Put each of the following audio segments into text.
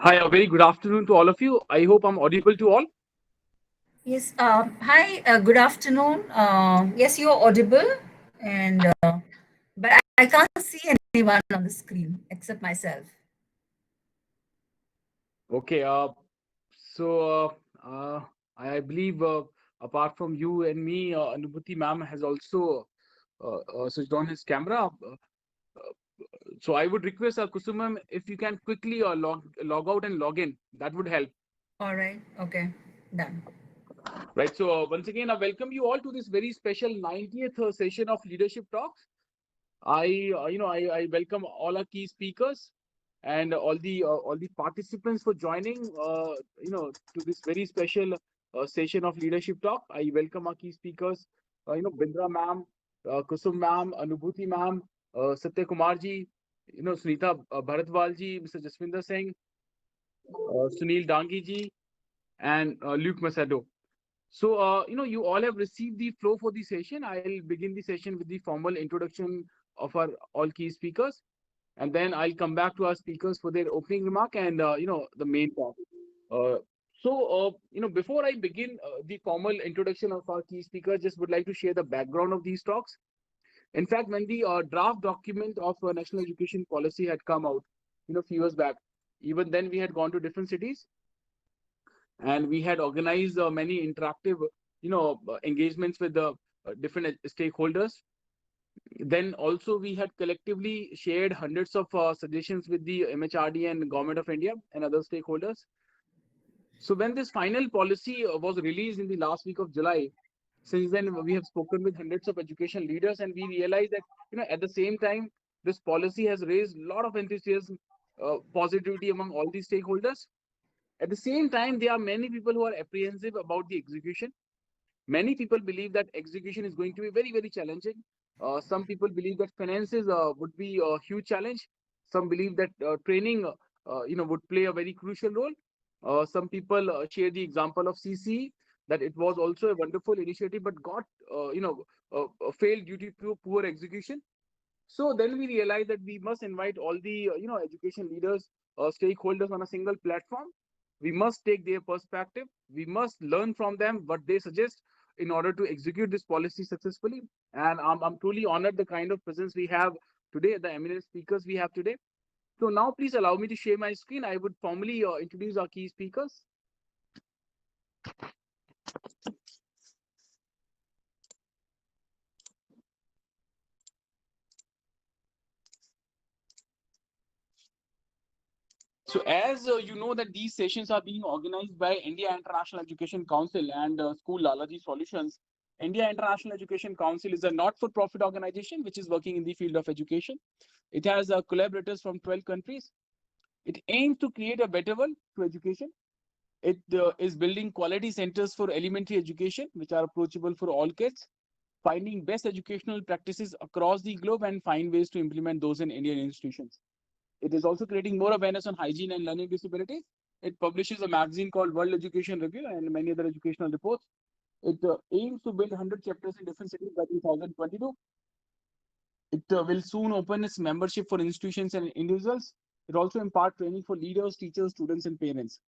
Hi, a very good afternoon to all of you. I hope I'm audible to all. Yes. Hi. Good afternoon. Yes, you're audible, and but I can't see anyone on the screen except myself. Okay, so I believe apart from you and me, Anubhuti ma'am has also switched on his camera. So I would request Kusum ma'am if you can quickly log out and log in. That would help. All right. Okay. Done. Right. So once again, I welcome you all to this very special 90th session of Leadership Talks. I welcome all our key speakers and all the participants for joining to this very special session of leadership talk. I welcome our key speakers, Bindra ma'am, Kusum ma'am, Anubhuti ma'am, Satya Kumar ji, Sunita Bharatwal ji, Mr. Jaswinder Singh, Sunil Dangi ji, and Luke Masado. So, you all have received the flow for the session. I'll begin the session with the formal introduction of our all key speakers, and then I'll come back to our speakers for their opening remark and the main talk. Before I begin the formal introduction of our key speakers, just would like to share the background of these talks. In fact, when the draft document of national education policy had come out, a few years back, even then we had gone to different cities and we had organized many interactive engagements with the different stakeholders. Then also we had collectively shared hundreds of suggestions with the MHRD and Government of India and other stakeholders. So when this final policy was released in the last week of July, since then we have spoken with hundreds of education leaders and we realized that at the same time this policy has raised a lot of enthusiasm, positivity among all these stakeholders. At the same time, there are many people who are apprehensive about the execution. Many people believe that execution is going to be very, very challenging. Some people believe that finances would be a huge challenge. Some believe that training, would play a very crucial role. Some people share the example of CC that it was also a wonderful initiative, but got failed due to poor execution. So then we realized that we must invite all the education leaders, stakeholders on a single platform. We must take their perspective. We must learn from them what they suggest in order to execute this policy successfully. And I'm truly honored the kind of presence we have today, the eminent speakers we have today. So now please allow me to share my screen. I would formally introduce our key speakers. So as you know that these sessions are being organized by India International Education Council and School Lalaji Solutions. India International Education Council is a not-for-profit organization which is working in the field of education. It has collaborators from 12 countries. It aims to create a better world through education. It is building quality centers for elementary education which are approachable for all kids, finding best educational practices across the globe and find ways to implement those in Indian institutions. It is also creating more awareness on hygiene and learning disabilities. It publishes a magazine called World Education Review and many other educational reports. It aims to build 100 chapters in different cities by 2022. It will soon open its membership for institutions and individuals. It also impart training for leaders, teachers, students, and parents.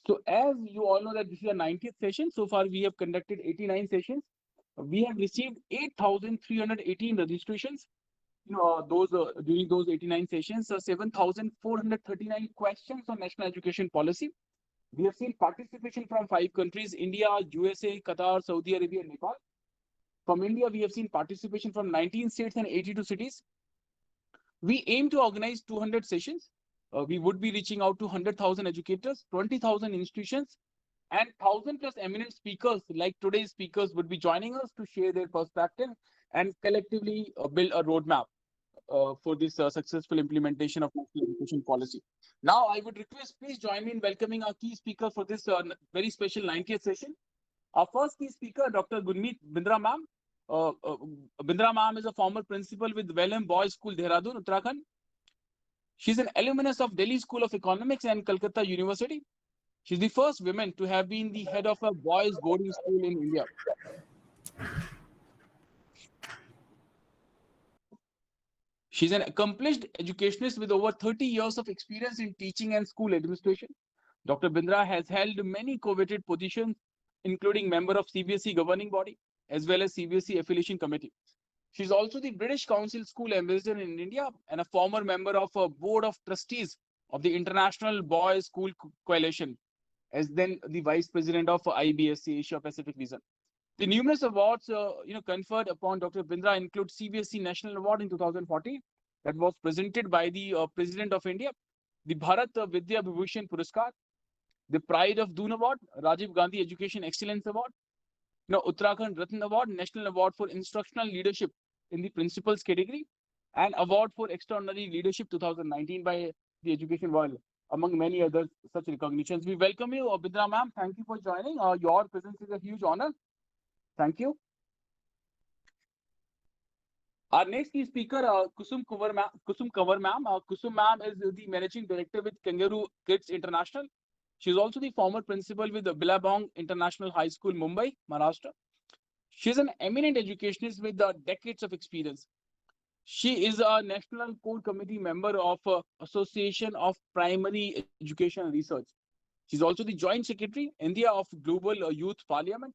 So as you all know that this is a 90th session. So far we have conducted 89 sessions. We have received 8,318 registrations. Those during those 89 sessions, 7,439 questions on national education policy. We have seen participation from 5 countries: India, USA, Qatar, Saudi Arabia, and Nepal. From India, we have seen participation from 19 states and 82 cities. We aim to organize 200 sessions. We would be reaching out to 100,000 educators, 20,000 institutions, and 1,000 plus eminent speakers like today's speakers would be joining us to share their perspective and collectively build a roadmap for this successful implementation of national education policy. Now, I would request, please join me in welcoming our key speaker for this very special 90th session. Our first key speaker, Dr. Gurmeet Bindra ma'am. Bindra ma'am is a former principal with Welham Boys School, Dehradun, Uttarakhand. She's an alumnus of Delhi School of Economics and Calcutta University. She's the first woman to have been the head of a boys' boarding school in India. She's an accomplished educationist with over 30 years of experience in teaching and school administration. Dr. Bindra has held many coveted positions, including member of CBSE governing body as well as CBSE affiliation committee. She's also the British Council School Ambassador in India and a former member of a board of trustees of the International Boys School Coalition, as then the vice president of IBSC Asia Pacific region. The numerous awards conferred upon Dr. Bindra include CBSE National Award in 2014 that was presented by the President of India, the Bharat Vidya Vibhushan Puraskar, the Pride of Doon Award, Rajiv Gandhi Education Excellence Award, Uttarakhand Ratna Award, National Award for Instructional Leadership in the Principals category, and Award for Extraordinary Leadership 2019 by the Education World, among many other such recognitions. We welcome you, Bindra ma'am. Thank you for joining. Your presence is a huge honor. Thank you. Our next key speaker, Kusum Kanwar ma'am. Kusum ma'am is the managing director with Kangaroo Kids International. She is also the former principal with the Billabong International High School, Mumbai, Maharashtra. She is an eminent educationist with decades of experience. She is a national core committee member of Association of Primary Education and Research. She's also the joint secretary, India, of Global Youth Parliament.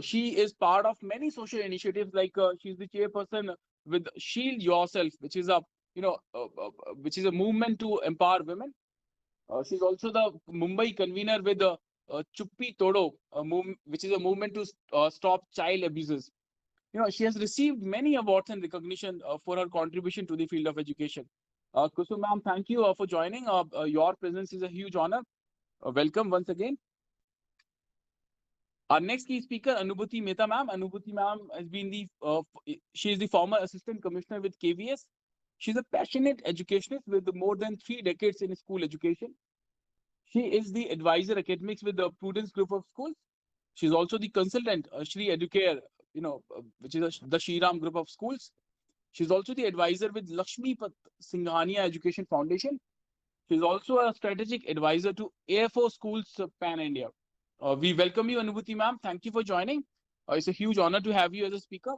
She is part of many social initiatives, like she's the chairperson with Shield Yourself, which is a movement to empower women. She's also the Mumbai convener with the Chuppi Todo, which is a movement to stop child abuses. She has received many awards and recognition for her contribution to the field of education. Kusum ma'am, thank you for joining. Your presence is a huge honor. Welcome once again. Our next key speaker, Anubhuti Mehta ma'am. Anubhuti ma'am has been she is the former assistant commissioner with KVS. She's a passionate educationist with more than 3 decades in school education. She is the advisor academics with the Prudence Group of Schools. She's also the consultant, Shri Educare, which is the Shriram Group of Schools. She's also the advisor with Lakshmi Pat Singhania Education Foundation. She's also a strategic advisor to AFO Schools Pan India. We welcome you, Anubhuti ma'am. Thank you for joining. It's a huge honor to have you as a speaker.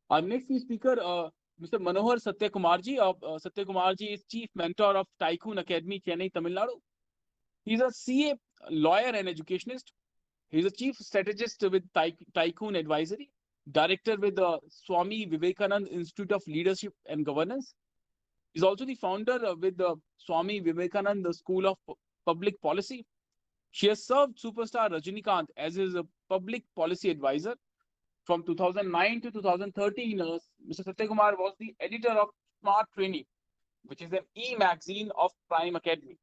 Our next speaker, Mr. Manohar Satyakumarji. Satyakumarji is Chief Mentor of Tycoon Academy, Chennai, Tamil Nadu. He's a CA lawyer and educationist. He's a chief strategist with Tycoon Advisory, director with the Swami Vivekananda Institute of Leadership and Governance. He's also the founder with the Swami Vivekananda School of Public Policy. She has served superstar Rajinikanth as his public policy advisor. From 2009 to 2013, Mr. Satyakumar was the editor of Smart Trainee, which is an e-magazine of Prime Academy.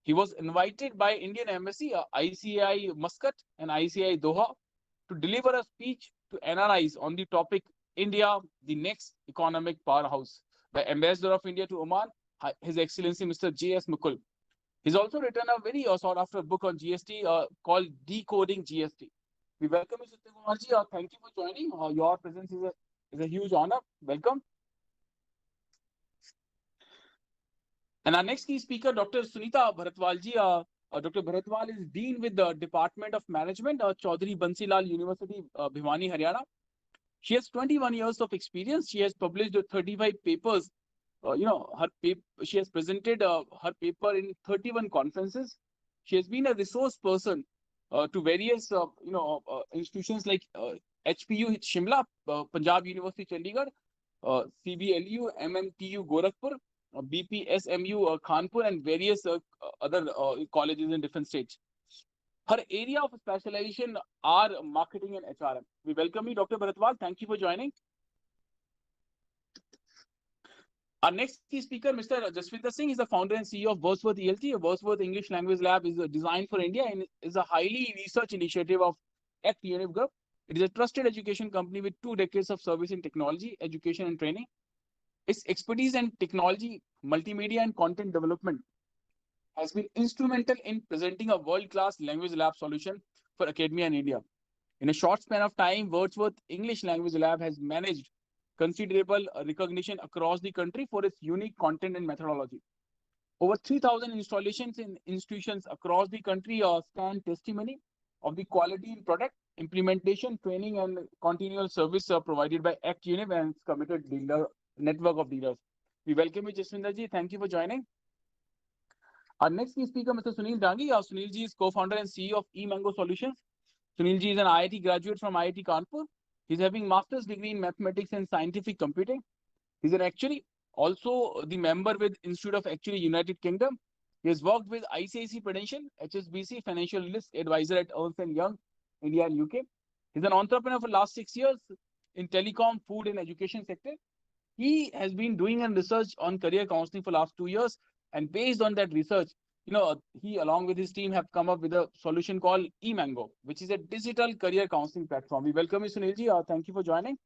He was invited by Indian Embassy, ICAI Muscat and ICAI Doha, to deliver a speech to NRIs on the topic India, the next economic powerhouse, by Ambassador of India to Oman, His Excellency Mr. J.S. Mukul. He's also written a very sought-after book on GST called Decoding GST. We welcome you, Satyakumarji. Thank you for joining. Your presence is a huge honor. Welcome. And our next key speaker, Dr. Sunita Bharatwalji. Dr. Bharatwal is Dean with the Department of Management, Chaudhary Bansilal University, Bhiwani, Haryana. She has 21 years of experience. She has published 35 papers. She has presented her paper in 31 conferences. She has been a resource person to various institutions like HPU Shimla, Punjab University Chandigarh, CBLU, MMTU Gorakhpur, BPSMU Kanpur, and various other colleges in different states. Her area of specialization are marketing and HRM. We welcome you, Dr. Bharatwal. Thank you for joining. Our next key speaker, Mr. Jaswinder Singh, is the founder and CEO of Wordsworth ELT. Wordsworth English Language Lab is designed for India and is a highly research initiative of ACT Univ Group. It is a trusted education company with 2 decades of service in technology, education, and training. Its expertise in technology, multimedia, and content development has been instrumental in presenting a world-class language lab solution for academia in India. In a short span of time, Wordsworth English Language Lab has managed considerable recognition across the country for its unique content and methodology. Over 3,000 installations in institutions across the country stand testimony of the quality in product implementation, training, and continual service provided by ACT Univ and its committed dealer network of dealers. We welcome you, Jaswinder ji. Thank you for joining. Our next key speaker, Mr. Sunil Dangi. Sunil ji is co-founder and CEO of eMango Solutions. Sunil ji is an IIT graduate from IIT Kanpur. He's having master's degree in mathematics and scientific computing. He's an actuary, also the member with Institute of Actuary United Kingdom. He has worked with ICICI Prudential, HSBC, Financial Risk Advisor at Ernst & Young, India and UK. He's an entrepreneur for the last 6 years in telecom, food and education sector. He has been doing a research on career counseling for the last 2 years. And based on that research, he along with his team have come up with a solution called eMango, which is a digital career counseling platform. We welcome you, Sunil ji. Thank you for joining.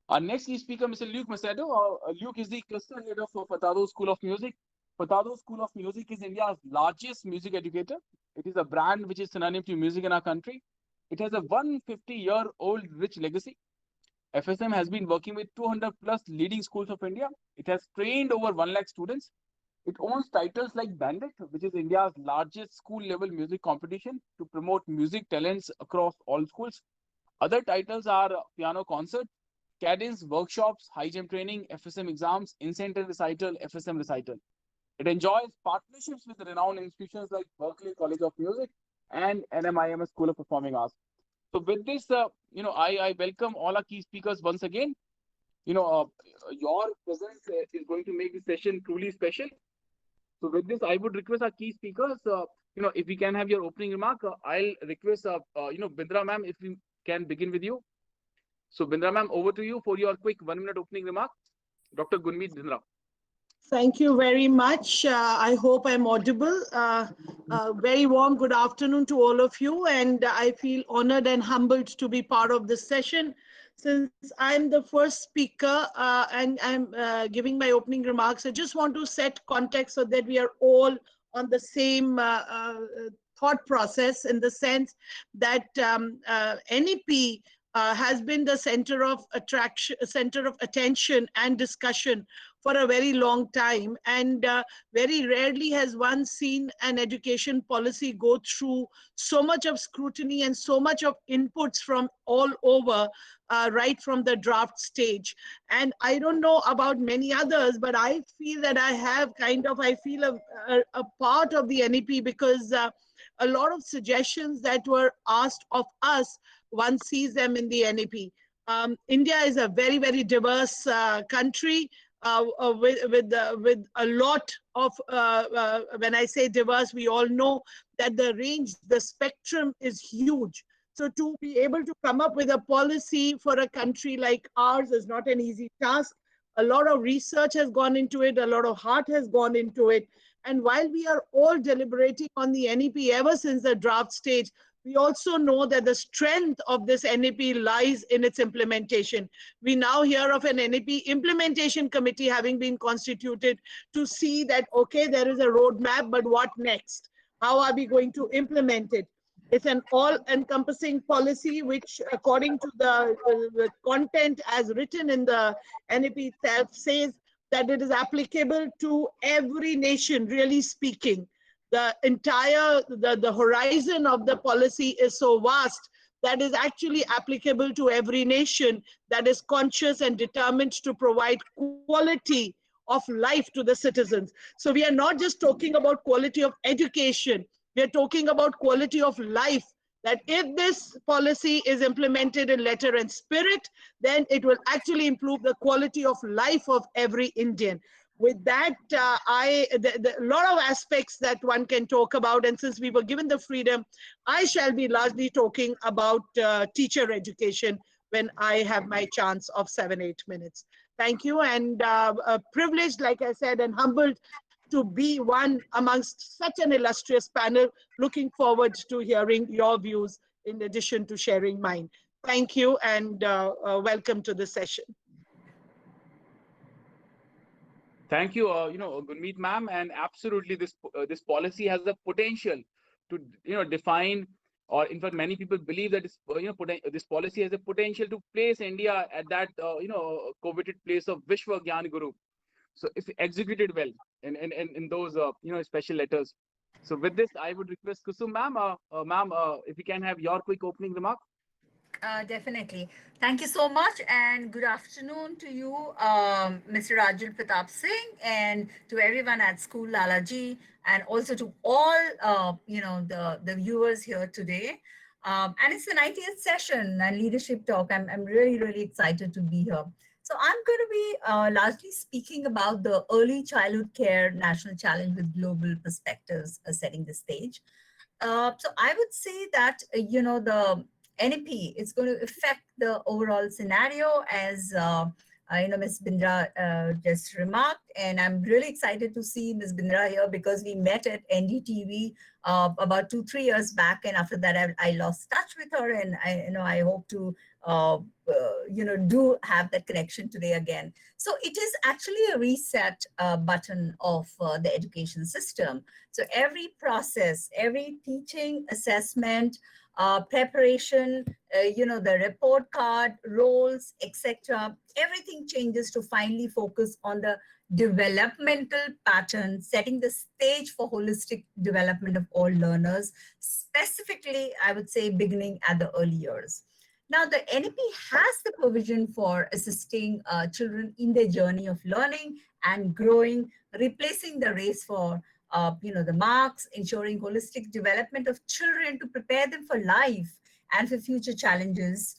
Our next key speaker, Mr. Luke Macedo. Luke is the cluster head of Fatado School of Music. Fatado School of Music is India's largest music educator. It is a brand which is synonym to music in our country. It has a 150-year-old rich legacy. FSM has been working with 200 plus leading schools of India. It has trained over 1 lakh students. It owns titles like Bandit, which is India's largest school-level music competition to promote music talents across all schools. Other titles are Piano Concert, Cadence, Workshops, High Jump Training, FSM Exams, Incentive Recital, FSM Recital. It enjoys partnerships with renowned institutions like Berklee College of Music and NMIMS School of Performing Arts. So with this, I welcome all our key speakers once again. Your presence is going to make this session truly special. So with this, I would request our key speakers, if we can have your opening remark, I'll request, Bindra ma'am, if we can begin with you. So Bindra ma'am, over to you for your quick 1-minute opening remark. Dr. Gunmeet Bindra. Thank you very much. I hope I'm audible. Very warm good afternoon to all of you. And I feel honored and humbled to be part of this session. Since I'm the first speaker and I'm giving my opening remarks, I just want to set context so that we are all on the same thought process, in the sense that NEP has been the center of attention and discussion for a very long time, and very rarely has one seen an education policy go through so much of scrutiny and so much of inputs from all over, right from the draft stage. And I don't know about many others, but I feel that I feel a part of the NEP, because a lot of suggestions that were asked of us, one sees them in the NEP. India is a very, very diverse country, with a lot of, when I say diverse, we all know that the range, the spectrum is huge. So to be able to come up with a policy for a country like ours is not an easy task. A lot of research has gone into it, a lot of heart has gone into it. And while we are all deliberating on the NEP ever since the draft stage, we also know that the strength of this NEP lies in its implementation. We now hear of an NEP implementation committee having been constituted to see that, okay, there is a roadmap, but what next? How are we going to implement it? It's an all-encompassing policy, which, according to the content as written in the NEP itself, says that it is applicable to every nation, really speaking. The entire, the horizon of the policy is so vast that is actually applicable to every nation that is conscious and determined to provide quality of life to the citizens. So we are not just talking about quality of education, we are talking about quality of life, that if this policy is implemented in letter and spirit, then it will actually improve the quality of life of every Indian. With that, a lot of aspects that one can talk about, and since we were given the freedom, I shall be largely talking about teacher education when I have my chance of 7-8 minutes. Thank you, and privileged, like I said, and humbled to be one amongst such an illustrious panel. Looking forward to hearing your views in addition to sharing mine. Thank you, and welcome to the session. Thank you, Gunmeet ma'am, and absolutely, this policy has the potential to define, or in fact, many people believe that this policy has the potential to place India at that coveted place of Vishwa Gyan Guru. So if executed well in those special letters, So with this, I would request Kusum ma'am, if we can have your quick opening remark. Definitely. Thank you so much, and good afternoon to you, Mr. Rajul Pratap Singh, and to everyone at School Lalaji, and also to all the viewers here today. And it's the 90th session and leadership talk. I'm really really excited to be here. So I'm going to be largely speaking about the early childhood care national challenge with global perspectives, setting the stage. So I would say that the NEP is going to affect the overall scenario, as Ms. Bindra just remarked, and I'm really excited to see Ms. Bindra here because we met at NDTV about 2-3 years back, and after that I lost touch with her, and I hope to do have that connection today again. So it is actually a reset button of the education system. So every process, every teaching, assessment, preparation, the report card, roles, etc., everything changes to finally focus on the developmental pattern, setting the stage for holistic development of all learners, specifically, I would say, beginning at the early years. Now, the NEP has the provision for assisting children in their journey of learning and growing, replacing the race for the marks, ensuring holistic development of children to prepare them for life and for future challenges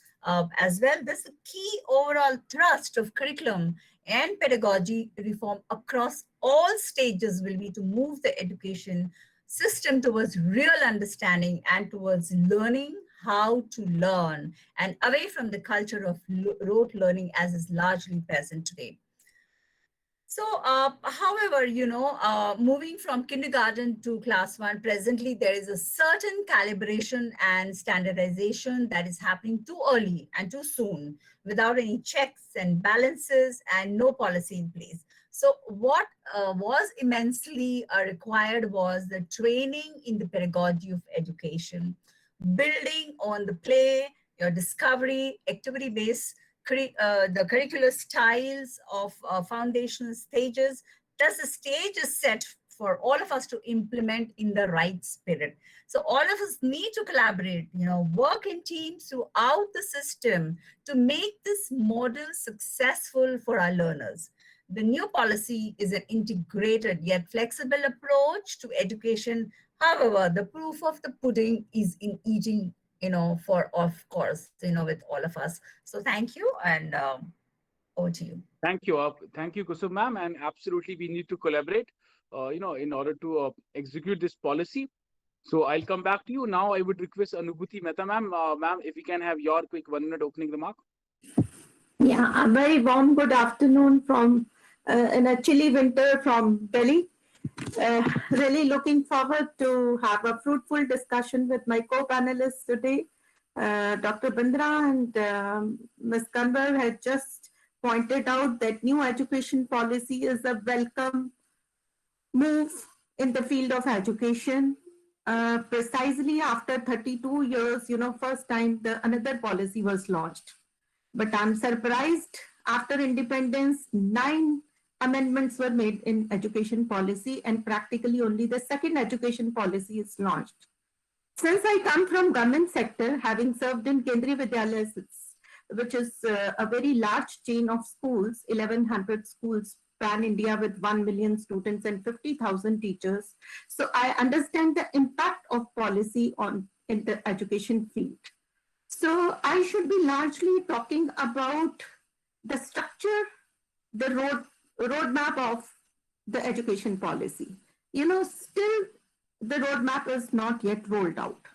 as well. This is a key overall thrust of curriculum and pedagogy reform across all stages will be to move the education system towards real understanding and towards learning how to learn and away from the culture of rote learning as is largely present today. So, however, moving from kindergarten to class one, presently there is a certain calibration and standardization that is happening too early and too soon without any checks and balances and no policy in place. So, what was immensely required was the training in the pedagogy of education, building on the play, your discovery, activity based the curricular styles of foundational stages, thus the stage is set for all of us to implement in the right spirit. So all of us need to collaborate, work in teams throughout the system to make this model successful for our learners. The new policy is an integrated yet flexible approach to education. However, the proof of the pudding is in eating, for of course, with all of us. So thank you, and over to you. Thank you, Kusum ma'am, and absolutely we need to collaborate, in order to execute this policy. So I'll come back to you now. I would request Anubhuti Mehta ma'am, if we can have your quick 1 minute opening remark. Yeah, a very warm good afternoon from in a chilly winter from Delhi. Really looking forward to have a fruitful discussion with my co-panelists today. Dr. Bindra and Ms. Kanwar had just pointed out that new education policy is a welcome move in the field of education. Precisely after 32 years, first time another policy was launched. But I'm surprised after independence, 9 amendments were made in education policy and practically only the second education policy is launched. Since I come from government sector, having served in Kendriya Vidyalayas, which is a very large chain of schools, 1100 schools pan India with 1 million students and 50,000 teachers. So I understand the impact of policy in the education field. So I should be largely talking about the structure, the roadmap of the education policy. Still the roadmap is not yet rolled out.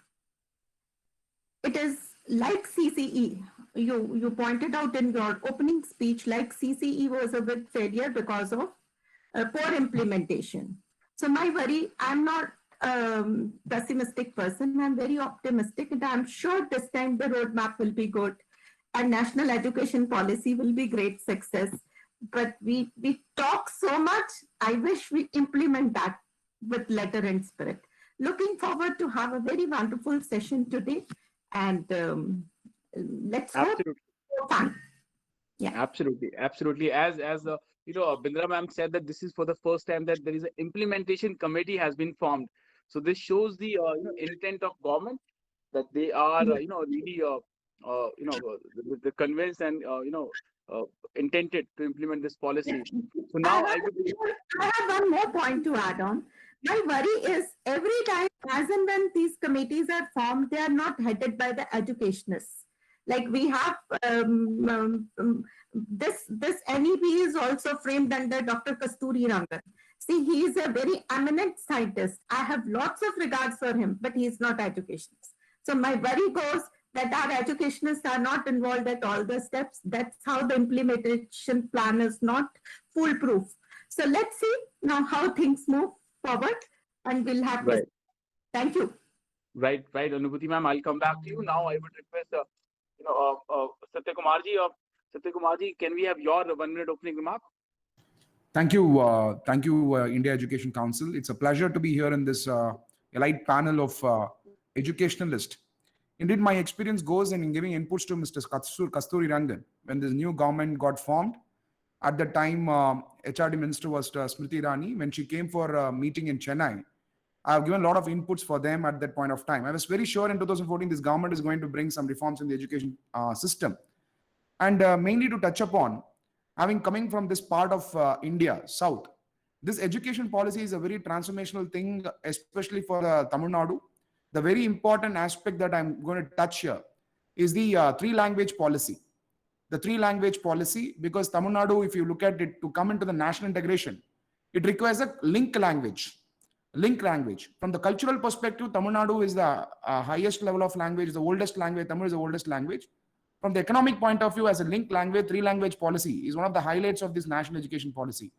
It is like CCE. You pointed out in your opening speech, like CCE was a big failure because of poor implementation. So my worry, I'm not pessimistic person. I'm very optimistic, and I'm sure this time the roadmap will be good, and national education policy will be great success. But we talk so much. I wish we implement that with letter and spirit. Looking forward to have a very wonderful session today, and let's hope for fun. Yeah. Absolutely. As Bindra ma'am said that this is for the first time that there is an implementation committee has been formed. So this shows the intent of government, that they are really the convinced and uh, intended to implement this policy. So I now have, I would. I have one more point to add on. My worry is every time, as and when these committees are formed, they are not headed by the educationists. Like we have this NEP is also framed under Dr. Kasturi Rangan. See, he is a very eminent scientist. I have lots of regards for him, but he is not educationist. So my worry goes that our educationists are not involved at all the steps. That's how the implementation plan is not foolproof. So let's see now how things move forward, and we'll have Right. this. Thank you. Right, Anubhuti ma'am. I'll come back to you now. I would request, Satya Kumar ji. Satya Kumar ji, can we have your 1 minute opening remark? Thank you, India Education Council. It's a pleasure to be here in this elite panel of educationalists. Indeed, my experience goes in giving inputs to Mr. Kasturi Rangan when this new government got formed. At the time, HRD Minister was Smriti Irani. When she came for a meeting in Chennai, I've given a lot of inputs for them at that point of time. I was very sure in 2014 this government is going to bring some reforms in the education system. And mainly to touch upon, coming from this part of India, South, this education policy is a very transformational thing, especially for Tamil Nadu. The very important aspect that I'm going to touch here is the three-language policy. The three-language policy, because Tamil Nadu, if you look at it, to come into the national integration, it requires a link language. Link language. From the cultural perspective, Tamil Nadu is the highest level of language, the oldest language. Tamil is the oldest language. From the economic point of view, as a linked language, three-language policy is one of the highlights of this national education policy.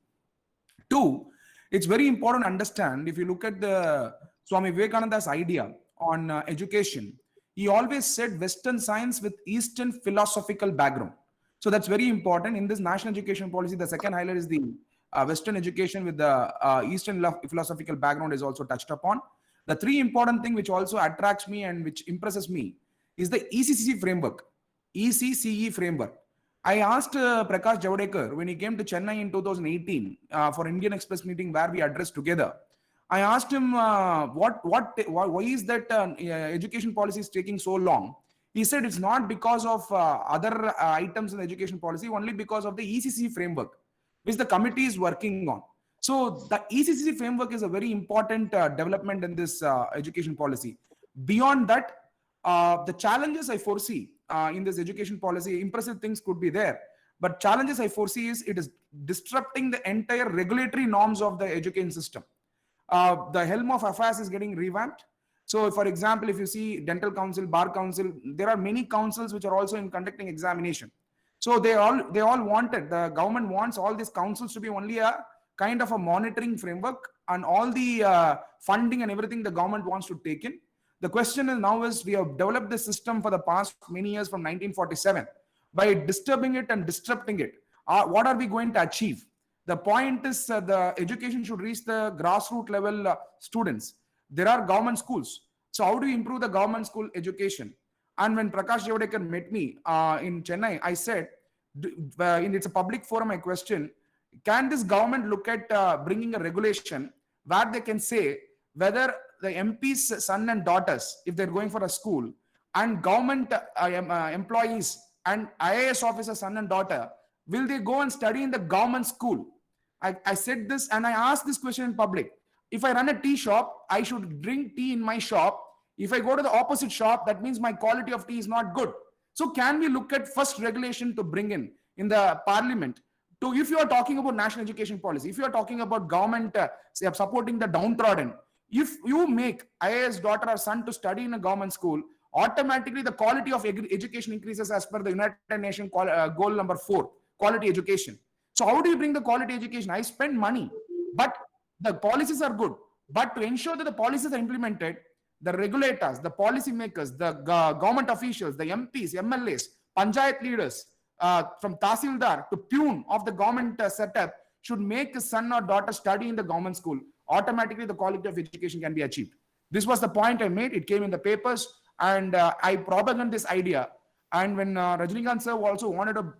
Two, it's very important to understand, if you look at the Swami Vivekananda's idea on education, he always said Western science with Eastern philosophical background. So that's very important. In this national education policy, the second highlight is the Western education with the Eastern philosophical background is also touched upon. The three important thing which also attracts me and which impresses me is the ECCC framework. ECCE framework. I asked Prakash Javadekar when he came to Chennai in 2018 for Indian Express meeting where we addressed together. I asked him why is that education policy is taking so long. He said it's not because of other items in the education policy, only because of the ECCC framework, which the committee is working on. So the ECCC framework is a very important development in this education policy. Beyond that, the challenges I foresee in this education policy, impressive things could be there, but challenges I foresee is it is disrupting the entire regulatory norms of the education system. The helm of affairs is getting revamped. So, for example, if you see dental council, bar council, there are many councils which are also in conducting examination. So they all wanted, the government wants all these councils to be only a kind of a monitoring framework, and all the funding and everything the government wants to take in. The question is now is we have developed this system for the past many years from 1947. By disturbing it and disrupting it, what are we going to achieve? The point is the education should reach the grassroots level students. There are government schools. So how do you improve the government school education? And when Prakash Javadekar met me in Chennai, I said, it's a public forum, I question, can this government look at bringing a regulation where they can say whether the MP's son and daughters, if they're going for a school, and government employees and IAS officer son and daughter, will they go and study in the government school? I said this and I asked this question in public. If I run a tea shop, I should drink tea in my shop. If I go to the opposite shop, that means my quality of tea is not good. So can we look at first regulation to bring in the parliament? To, if you are talking about national education policy, if you are talking about government supporting the downtrodden, if you make IAS daughter or son to study in a government school, automatically the quality of education increases as per the United Nations goal number 4, quality education. So how do you bring the quality education? I spend money, but the policies are good. But to ensure that the policies are implemented, the regulators, the policy makers, the government officials, the MPs, MLAs, panchayat leaders, from Tahsildar to Pune of the government setup should make a son or daughter study in the government school. Automatically, the quality of education can be achieved. This was the point I made. It came in the papers, and I propagated this idea. And when Rajinikanth sir also wanted to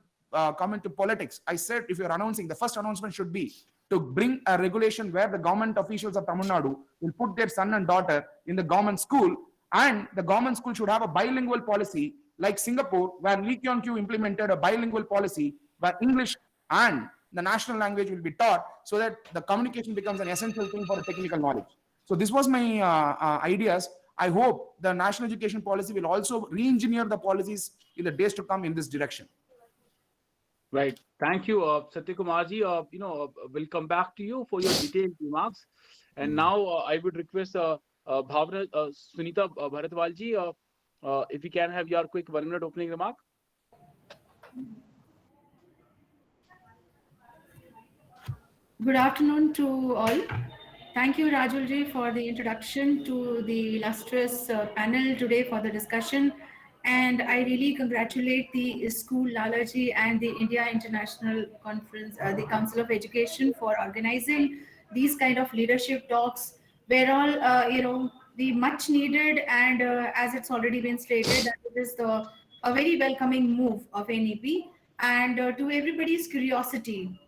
come into politics, I said, if you're announcing, the first announcement should be to bring a regulation where the government officials of Tamil Nadu will put their son and daughter in the government school, and the government school should have a bilingual policy like Singapore, where Lee Kuan Yew implemented a bilingual policy where English and the national language will be taught, so that the communication becomes an essential thing for technical knowledge. So this was my ideas. I hope the national education policy will also re-engineer the policies in the days to come in this direction. Right. Thank you, Satyakumarji. We'll come back to you for your detailed remarks. And now I would request Bhavna, Sunita Bharatwalji, if we can have your quick 1-minute opening remark. Good afternoon to all. Thank you, Rajulji, for the introduction to the illustrious panel today for the discussion. And I really congratulate the school Lalaji and the India International Conference, the Council of Education, for organizing these kind of leadership talks, where all, the much needed, and as it's already been stated, that it is a very welcoming move of NEP, and to everybody's curiosity,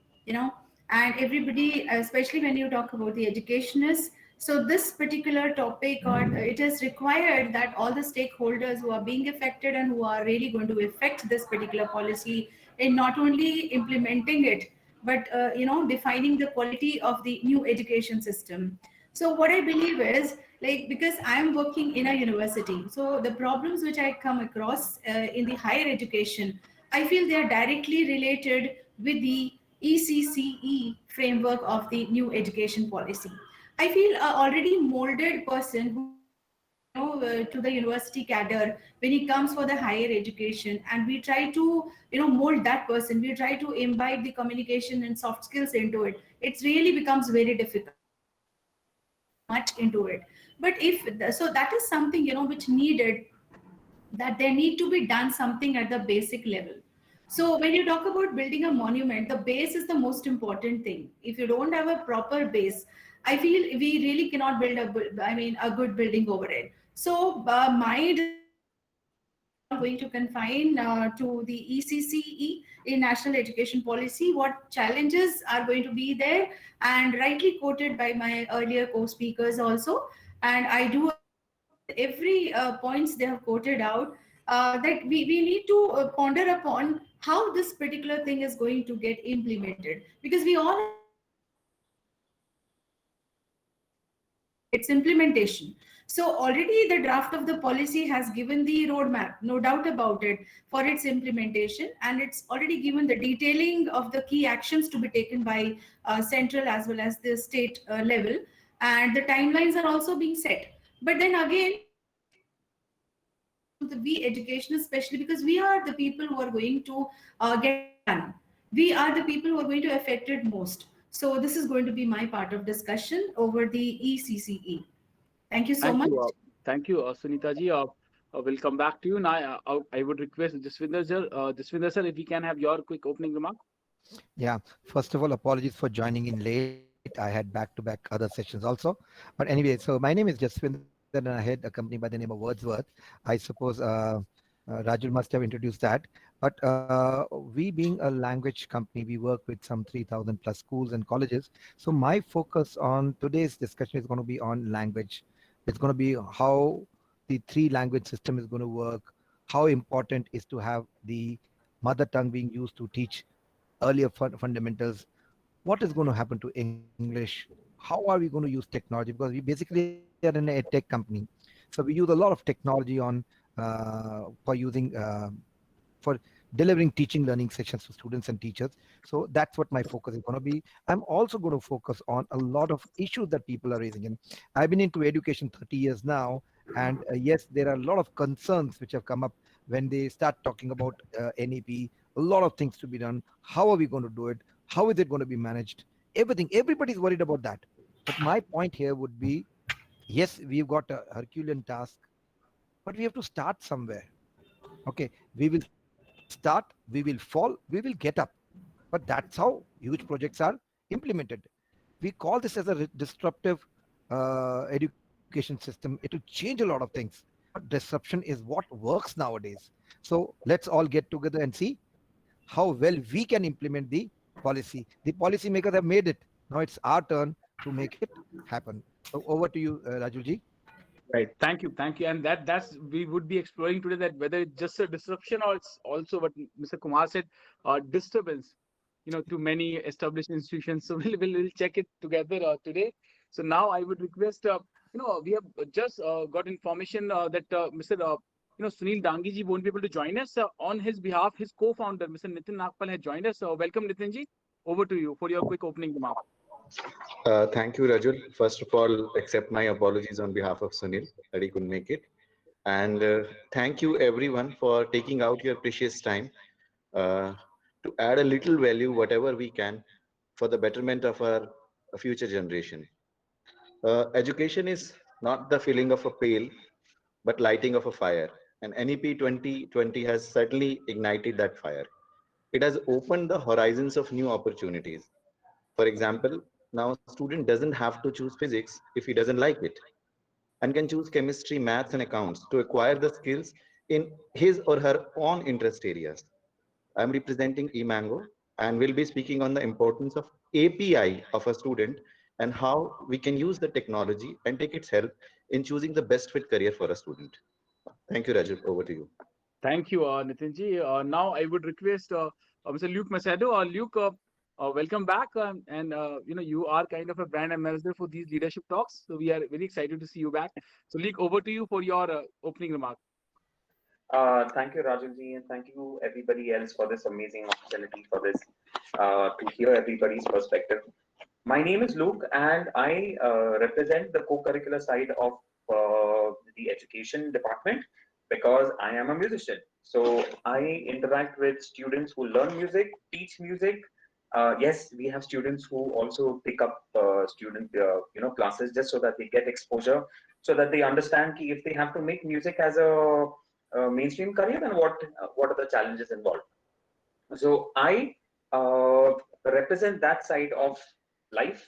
and everybody, especially when you talk about the educationists. So this particular topic, or it is required that all the stakeholders who are being affected and who are really going to affect this particular policy in not only implementing it, but defining the quality of the new education system. So what I believe is, like, because I'm working in a university, so the problems which I come across in the higher education, I feel they are directly related with the ECCE framework of the new education policy. I feel a already molded person who comes, to the university cadre when he comes for the higher education, and we try to, mold that person. We try to imbibe the communication and soft skills into it. It really becomes very difficult. Too much into it. But so that is something, which needed, that there need to be done something at the basic level. So when you talk about building a monument, the base is the most important thing. If you don't have a proper base, I feel we really cannot build a good building over it. So my discussion is all going to confine to the ECCE in national education policy, what challenges are going to be there, and rightly quoted by my earlier co-speakers also. And I do agree with every points they have quoted out, that we need to ponder upon how this particular thing is going to get implemented, because we all have a common its implementation. So already the draft of the policy has given the roadmap, no doubt about it, for its implementation, and it's already given the detailing of the key actions to be taken by central as well as the state level, and the timelines are also being set. But then again, we educationists, especially because we are the people who are going to get it done. We are the people who are going to affect it most. So this is going to be my part of discussion over the ECCE. Thank you so much. Thank you, Sunita ji. We'll come back to you now. I would request Jaswinder sir, if we can have your quick opening remark. Yeah, first of all, apologies for joining in late. I had back-to-back other sessions also. But anyway, so my name is Jaswinder and I head a company by the name of Wordsworth. I suppose Rajul must have introduced that. But we being a language company, we work with some 3,000 plus schools and colleges. So my focus on today's discussion is going to be on language. It's going to be how the 3 language system is going to work, how important is to have the mother tongue being used to teach earlier fundamentals, what is going to happen to English, how are we going to use technology, because we basically are in a tech company. So we use a lot of technology on for delivering teaching learning sessions to students and teachers. So that's what my focus is going to be. I'm also going to focus on a lot of issues that people are raising. And I've been into education 30 years now. And yes, there are a lot of concerns which have come up when they start talking about NEP, a lot of things to be done. How are we going to do it? How is it going to be managed? Everything, everybody's worried about that. But my point here would be, yes, we've got a Herculean task, but we have to start somewhere. Okay, we will start, we will fall, we will get up. But that's how huge projects are implemented. We call this as a disruptive education system. It will change a lot of things. But disruption is what works nowadays. So let's all get together and see how well we can implement the policy. The policymakers have made it. Now it's our turn to make it happen. So over to you, Rajulji. Right. Thank you. And that's we would be exploring today that whether it's just a disruption or it's also what Mr. Kumar said, disturbance, to many established institutions. So we'll check it together today. So now I would request, we have just got information that Mr. Sunil Dangiji won't be able to join us. On his behalf, his co-founder, Mr. Nitin Nagpal, has joined us. Welcome, Nitinji. Over to you for your quick opening remark. Thank you, Rajul. First of all, accept my apologies on behalf of Sunil that he couldn't make it. And thank you, everyone, for taking out your precious time uh, to add a little value, whatever we can, for the betterment of our future generation. Education is not the filling of a pail, but lighting of a fire. And NEP 2020 has certainly ignited that fire. It has opened the horizons of new opportunities. For example, now a student doesn't have to choose physics if he doesn't like it, and can choose chemistry, maths, and accounts to acquire the skills in his or her own interest areas. I'm representing eMango and will be speaking on the importance of API of a student and how we can use the technology and take its help in choosing the best fit career for a student. Thank you, Rajat. Over to you. Thank you, Nitinji. Now I would request Mr. Luke Macedo. Luke, welcome back. And you are kind of a brand ambassador for these leadership talks. So we are very excited to see you back. So Luke, over to you for your opening remark. Thank you, Rajulji, and thank you everybody else for this amazing opportunity for this to hear everybody's perspective. My name is Luke, and I represent the co-curricular side of the education department because I am a musician. So I interact with students who learn music, teach music. Yes, we have students who also pick up student classes just so that they get exposure, so that they understand ki if they have to make music as a mainstream career, then what are the challenges involved. So I represent that side of life,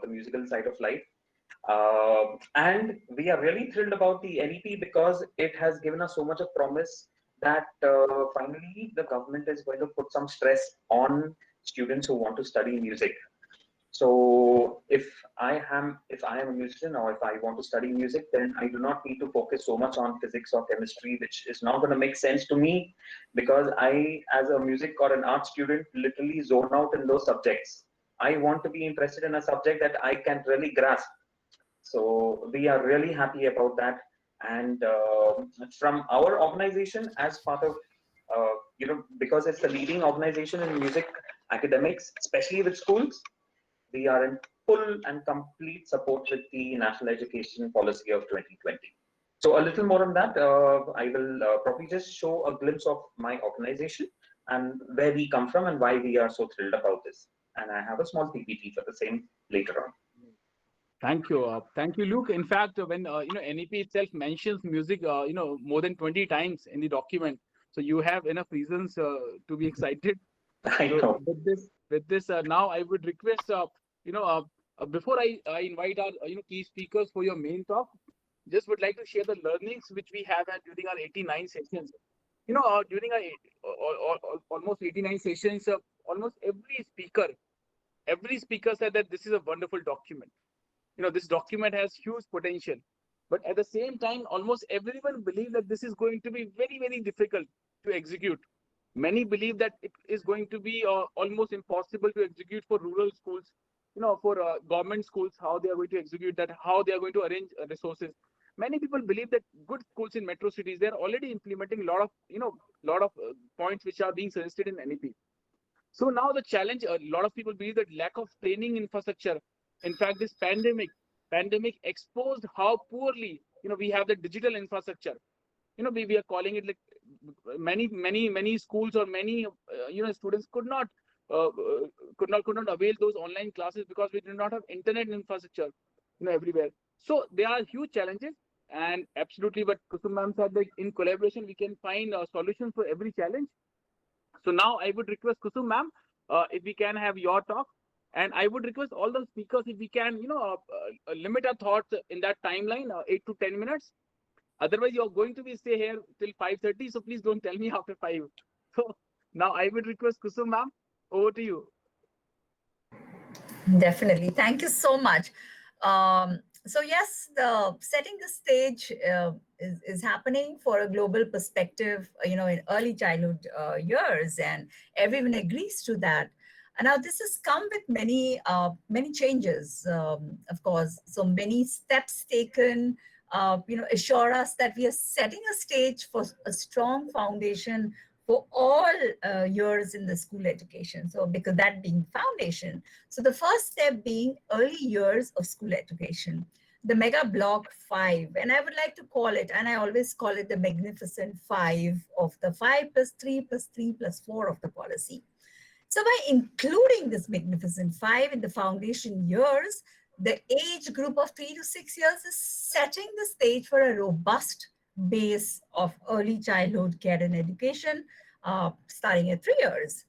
the musical side of life. And we are really thrilled about the NEP because it has given us so much of promise that finally the government is going to put some stress on students who want to study music. So if I am a musician or if I want to study music, then I do not need to focus so much on physics or chemistry, which is not going to make sense to me because I, as a music or an art student, literally zone out in those subjects. I want to be interested in a subject that I can really grasp. So we are really happy about that. And from our organization, as part of because it's the leading organization in music academics, especially with schools, we are in full and complete support with the National Education Policy of 2020. So a little more on that, I will probably just show a glimpse of my organization and where we come from and why we are so thrilled about this. And I have a small PPT for the same later on. Thank you, Luke. In fact, when NEP itself mentions music, more than 20 times in the document, so you have enough reasons to be excited. I know. With this, now I would request, before I invite our key speakers for your main talk, just would like to share the learnings which we have had during our 89 sessions. During our almost 89 sessions, almost every speaker said that this is a wonderful document. This document has huge potential, but at the same time, almost everyone believes that this is going to be very, very difficult to execute. Many believe that it is going to be almost impossible to execute for rural schools, for government schools, how they are going to execute that, how they are going to arrange resources. Many people believe that good schools in metro cities, they're already implementing a lot of points which are being suggested in NEP. So now the challenge, a lot of people believe that lack of training infrastructure. In fact, this pandemic exposed how poorly, we have the digital infrastructure. We are calling it like many schools or many, students could not avail those online classes because we do not have internet infrastructure, everywhere. So there are huge challenges, and absolutely what Kusum ma'am said, that in collaboration we can find solutions for every challenge. So now I would request Kusum ma'am, if we can have your talk. And I would request all the speakers if we can, limit our thoughts in that timeline, 8 to 10 minutes. Otherwise, you're going to be stay here till 5:30. So please don't tell me after 5. So now I would request Kusum ma'am, over to you. Definitely. Thank you so much. So yes, the setting the stage is happening for a global perspective, in early childhood years, and everyone agrees to that. And now this has come with many changes, of course. So many steps taken, assure us that we are setting a stage for a strong foundation for all years in the school education. So because that being foundation, so the first step being early years of school education, the mega block 5, and I would like to call it, and I always call it the magnificent 5 of the 5 plus 3 plus 3 plus 4 of the policy. So by including this magnificent 5 in the foundation years, the age group of 3 to 6 years is setting the stage for a robust base of early childhood care and education, starting at 3 years.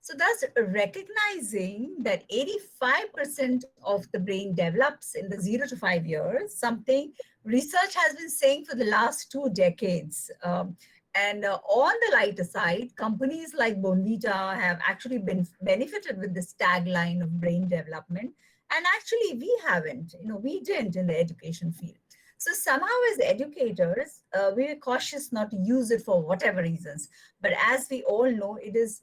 So thus recognizing that 85% of the brain develops in the 0 to 5 years, something research has been saying for the last 2 decades. And on the lighter side, companies like Bonvita have actually been benefited with this tagline of brain development. And actually we haven't, we didn't in the education field. So somehow as educators, we are cautious not to use it for whatever reasons. But as we all know, it is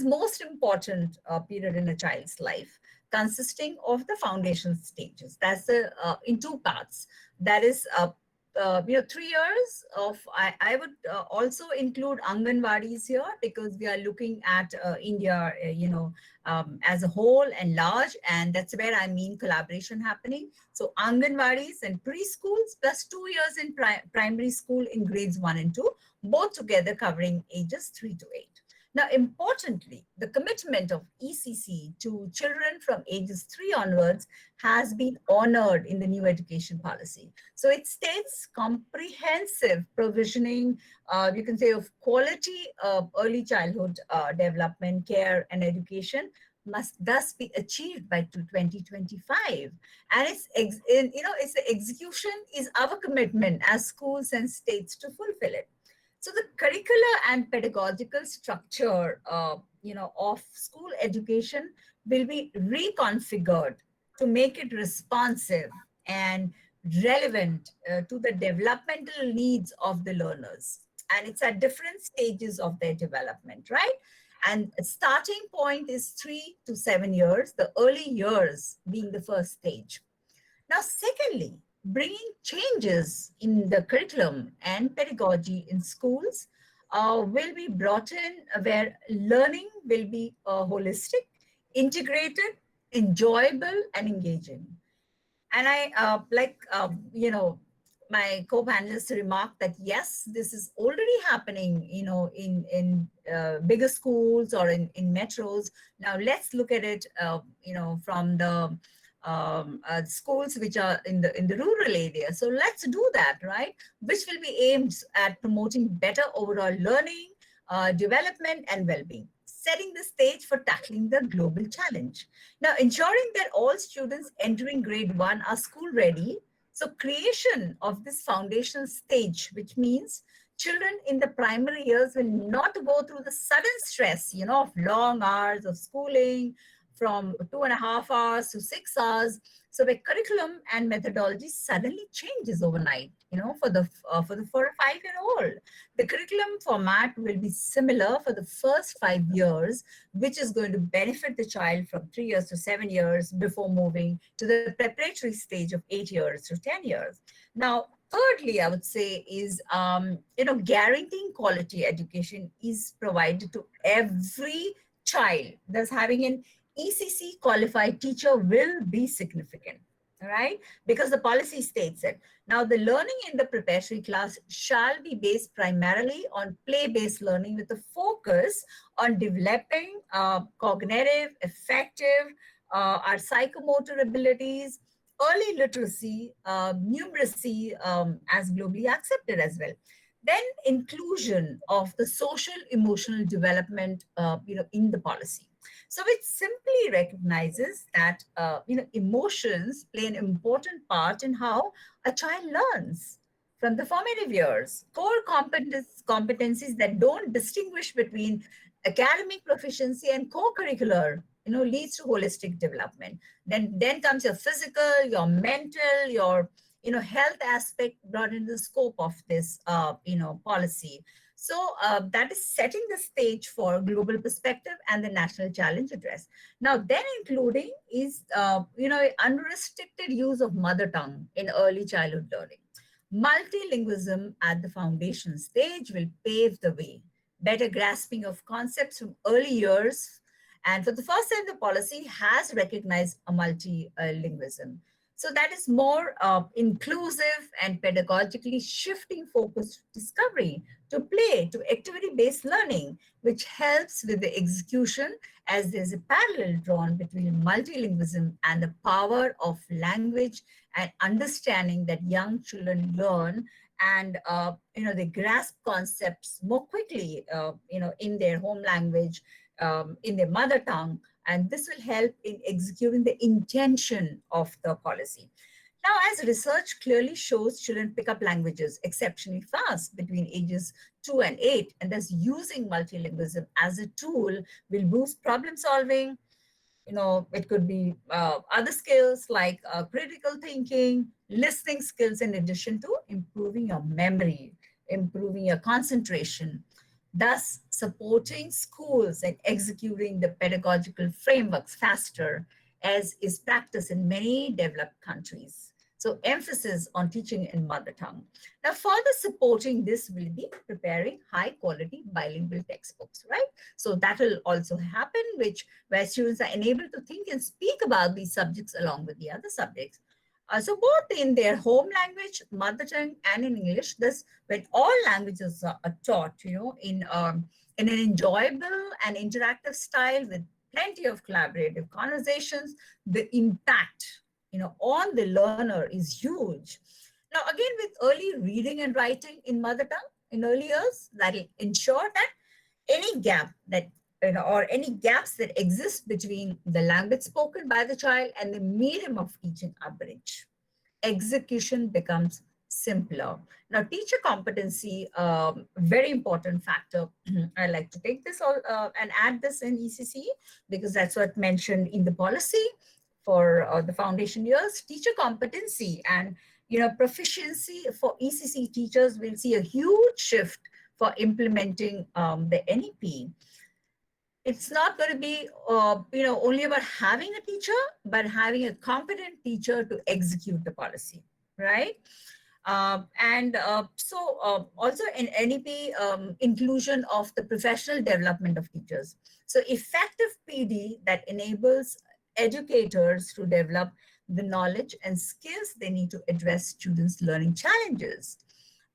most important period in a child's life, consisting of the foundational stages. That's in two parts. That is 3 years of, I would also include Anganwadis here, because we are looking at India, as a whole and large, and that's where I mean collaboration happening. So Anganwadis and preschools plus 2 years in primary school in grades 1 and 2, both together covering ages 3 to 8. Now, importantly, the commitment of ECC to children from ages 3 onwards has been honored in the new education policy. So it states comprehensive provisioning, you can say, of quality early childhood development, care, and education must thus be achieved by 2025. And its the execution is our commitment as schools and states to fulfill it. So the curricular and pedagogical structure, of school education will be reconfigured to make it responsive and relevant to the developmental needs of the learners. And it's at different stages of their development, right? And starting point is 3 to 7 years, the early years being the first stage. Now, secondly, bringing changes in the curriculum and pedagogy in schools will be brought in where learning will be holistic, integrated, enjoyable, and engaging. And I my co-panelists remarked that yes, this is already happening, in bigger schools or in metros. Now let's look at it, from the schools which are in the rural area. So let's do that, right? Which will be aimed at promoting better overall learning, development, and well-being, setting the stage for tackling the global challenge. Now, ensuring that all students entering grade 1 are school ready. So creation of this foundational stage, which means children in the primary years will not go through the sudden stress, of long hours of schooling, from 2.5 hours to 6 hours. So the curriculum and methodology suddenly changes overnight, for a 5-year-old. The curriculum format will be similar for the first 5 years, which is going to benefit the child from 3 years to 7 years before moving to the preparatory stage of 8 years to 10 years. Now, thirdly, I would say is, guaranteeing quality education is provided to every child. Thus, having an ECC qualified teacher will be significant, right? Because the policy states it. Now, the learning in the preparatory class shall be based primarily on play-based learning with a focus on developing cognitive, affective, our psychomotor abilities, early literacy, numeracy, as globally accepted as well. Then inclusion of the social emotional development, in the policy. So it simply recognizes that emotions play an important part in how a child learns from the formative years. Core competencies that don't distinguish between academic proficiency and co-curricular leads to holistic development. Then comes your physical, your mental, your health aspect brought into the scope of this policy. So that is setting the stage for global perspective and the national challenge address. Now, then including is unrestricted use of mother tongue in early childhood learning. Multilingualism at the foundation stage will pave the way. Better grasping of concepts from early years, and for the first time, the policy has recognized a multilingualism. So that is more inclusive and pedagogically shifting focus to discovery, to play, to activity-based learning, which helps with the execution as there's a parallel drawn between multilingualism and the power of language and understanding that young children learn and they grasp concepts more quickly in their home language, in their mother tongue, and this will help in executing the intention of the policy. Now, as research clearly shows, children pick up languages exceptionally fast between ages 2 and 8, and thus using multilingualism as a tool will boost problem solving. It could be other skills like critical thinking, listening skills, in addition to improving your memory, improving your concentration, thus supporting schools and executing the pedagogical frameworks faster, as is practiced in many developed countries. So emphasis on teaching in mother tongue. Now, further supporting this will be preparing high quality bilingual textbooks, right? So that will also happen, where students are enabled to think and speak about these subjects along with the other subjects. So both in their home language, mother tongue, and in English, this when all languages are taught, in an enjoyable and interactive style with plenty of collaborative conversations, the impact, on the learner is huge. Now, again, with early reading and writing in mother tongue in early years, that will ensure that any gap that or any gaps that exist between the language spoken by the child and the medium of teaching are bridged. Execution becomes simpler. Now, teacher competency, very important factor. I like to take this and add this in ECC because that's what mentioned in the policy for the foundation years. Teacher competency and proficiency for ECC teachers will see a huge shift for implementing the NEP. It's not going to be only about having a teacher, but having a competent teacher to execute the policy, right? So also in NEP, inclusion of the professional development of teachers. So effective PD that enables educators to develop the knowledge and skills they need to address students' learning challenges.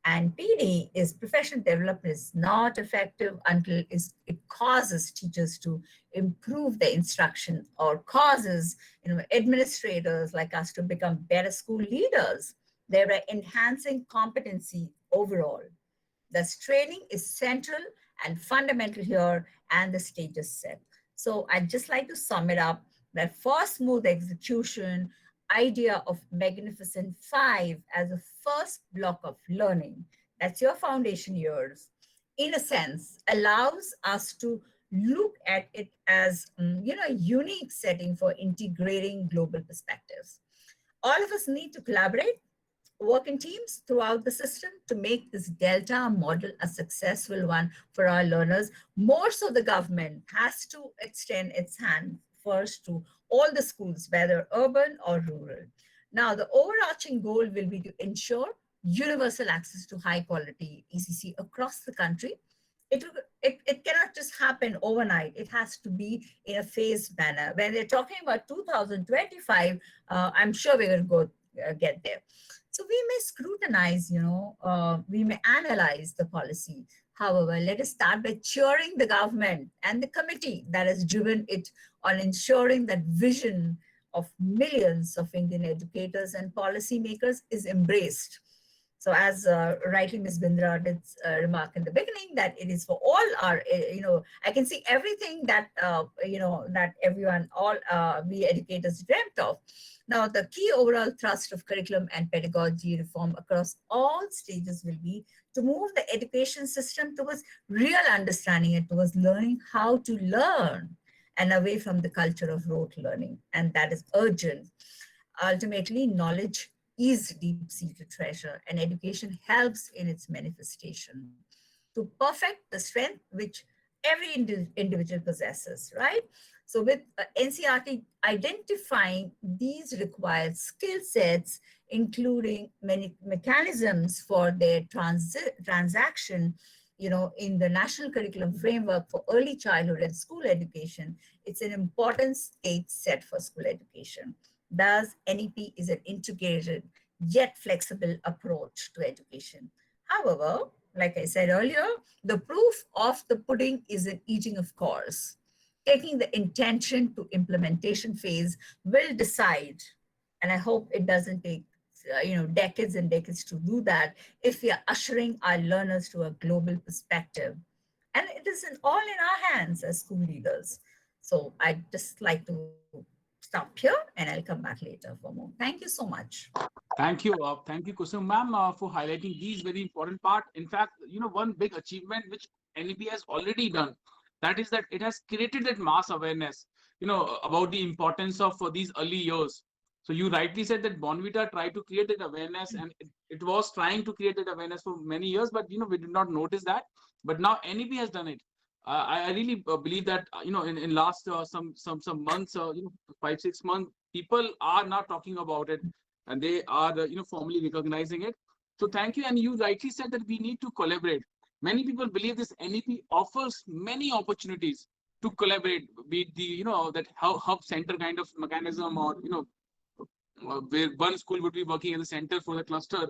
And PD is professional development is not effective until it causes teachers to improve their instruction or causes administrators like us to become better school leaders, thereby enhancing competency overall. Thus, training is central and fundamental here, and the stage is set. So I'd just like to sum it up that for smooth execution, idea of Magnificent Five as a first block of learning, that's your foundation years, in a sense, allows us to look at it as a unique setting for integrating global perspectives. All of us need to collaborate, work in teams throughout the system to make this Delta model a successful one for our learners. More so, the government has to extend its hand first to all the schools, whether urban or rural. Now, the overarching goal will be to ensure universal access to high quality ECC across the country. It cannot just happen overnight. It has to be in a phased manner. When they're talking about 2025, I'm sure we're going to get there. So we may scrutinize, we may analyze the policy. However, let us start by cheering the government and the committee that has driven it on ensuring that vision of millions of Indian educators and policymakers is embraced. So as rightly Ms. Bindra did remark in the beginning, that it is for all our, I can see everything that, that everyone, all we educators dreamt of. Now, the key overall thrust of curriculum and pedagogy reform across all stages will be to move the education system towards real understanding and towards learning how to learn. and away from the culture of rote learning. And that is urgent. Ultimately, knowledge is deep-seated treasure, and education helps in its manifestation to perfect the strength which every individual possesses, right? So with NCRT identifying these required skill sets, including many mechanisms for their transaction, in the National Curriculum Framework for Early Childhood and School Education, it's an important stage set for school education. Thus, NEP is an integrated yet flexible approach to education. However, like I said earlier, the proof of the pudding is in eating, of course. Taking the intention to implementation phase will decide, and I hope it doesn't take decades and decades to do that, if we are ushering our learners to a global perspective. And it is all in our hands as school leaders. So I'd just like to stop here and I'll come back later for more. Thank you so much. Thank you, Kusum ma'am, for highlighting these very important part. In fact, one big achievement which NEP has already done, that is that it has created that mass awareness, about the importance of these early years. So you rightly said that Bonvita tried to create that awareness, and it was trying to create that awareness for many years, but we did not notice that. But now NEP has done it. I really believe that in last some months, 5-6 months, people are not talking about it, and they are formally recognizing it. So thank you. And you rightly said that we need to collaborate. Many people believe this NEP offers many opportunities to collaborate, be it the that hub center kind of mechanism, or where one school would be working as a center for the cluster.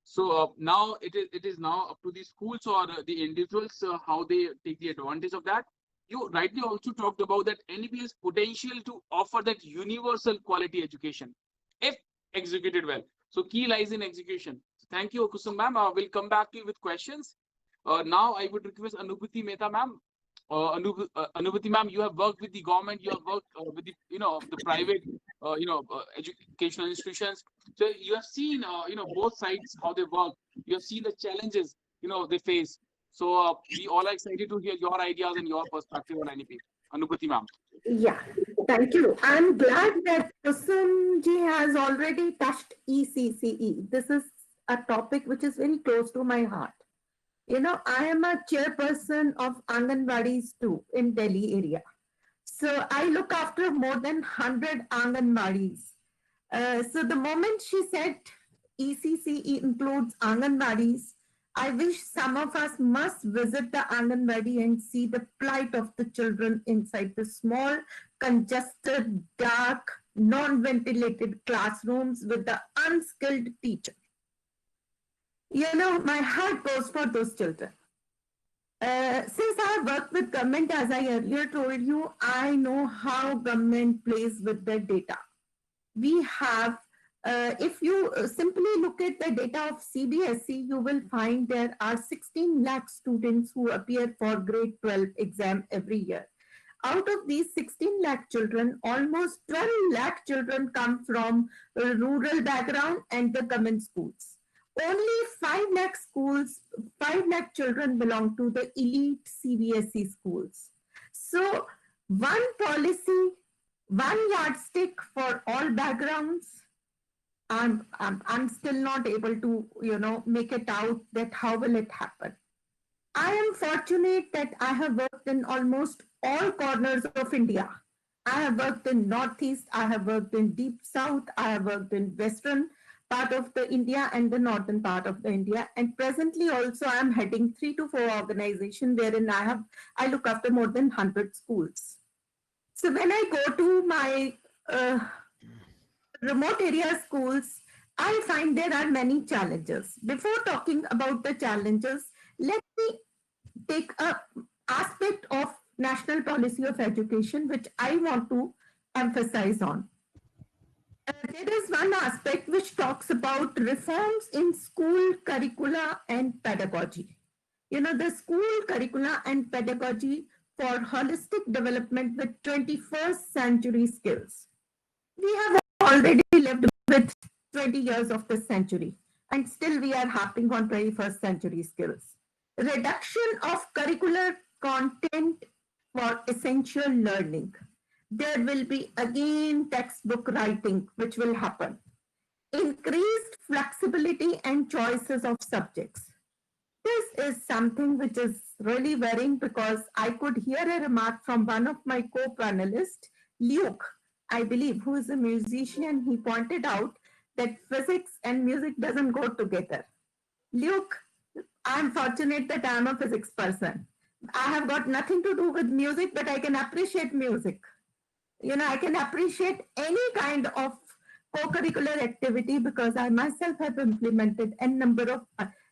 So now it is now up to the schools or the individuals how they take the advantage of that. You rightly also talked about that NEP has potential to offer that universal quality education if executed well. So key lies in execution. So thank you, Kusum ma'am. We'll come back to you with questions. Now I would request Anubhuti Mehta ma'am. Anubhuti ma'am, you have worked with the government, you have worked with the private educational institutions. So you have seen both sides how they work. You have seen the challenges they face. So we all are excited to hear your ideas and your perspective on NEP. Anubhuti ma'am. Yeah, thank you. I'm glad that Kusumji has already touched ECCE. This is a topic which is very close to my heart. I am a chairperson of Anganwadis too in Delhi area. So I look after more than 100 Anganwadis. So the moment she said ECCE includes Anganwadis, I wish some of us must visit the Anganwadi and see the plight of the children inside the small, congested, dark, non-ventilated classrooms with the unskilled teacher. My heart goes for those children. Since I worked with government, as I earlier told you, I know how government plays with the data. We have, if you simply look at the data of CBSE, you will find there are 16 lakh students who appear for grade 12 exam every year. Out of these 16 lakh children, almost 12 lakh children come from rural background and the government schools. Only 5 lakh children belong to the elite CBSE schools. So one policy, one yardstick for all backgrounds. I'm still not able to, make it out that how will it happen. I am fortunate that I have worked in almost all corners of India. I have worked in Northeast, I have worked in Deep South, I have worked in Western part of the India and the northern part of the India. And presently also I'm heading 3 to 4 organizations wherein I look after more than 100 schools. So when I go to my remote area schools, I find there are many challenges. Before talking about the challenges, let me take a aspect of national policy of education which I want to emphasize on. There is one aspect which talks about reforms in school curricula and pedagogy. The school curricula and pedagogy for holistic development with 21st century skills. We have already lived with 20 years of this century, and still we are harping on 21st century skills. Reduction of curricular content for essential learning. there will be again textbook writing, which will happen. Increased flexibility and choices of subjects. This is something which is really worrying because I could hear a remark from one of my co-panelists, Luke, I believe, who is a musician. He pointed out that physics and music doesn't go together. Luke, I'm fortunate that I'm a physics person. I have got nothing to do with music, but I can appreciate music. I can appreciate any kind of co-curricular activity because I myself have implemented a number of,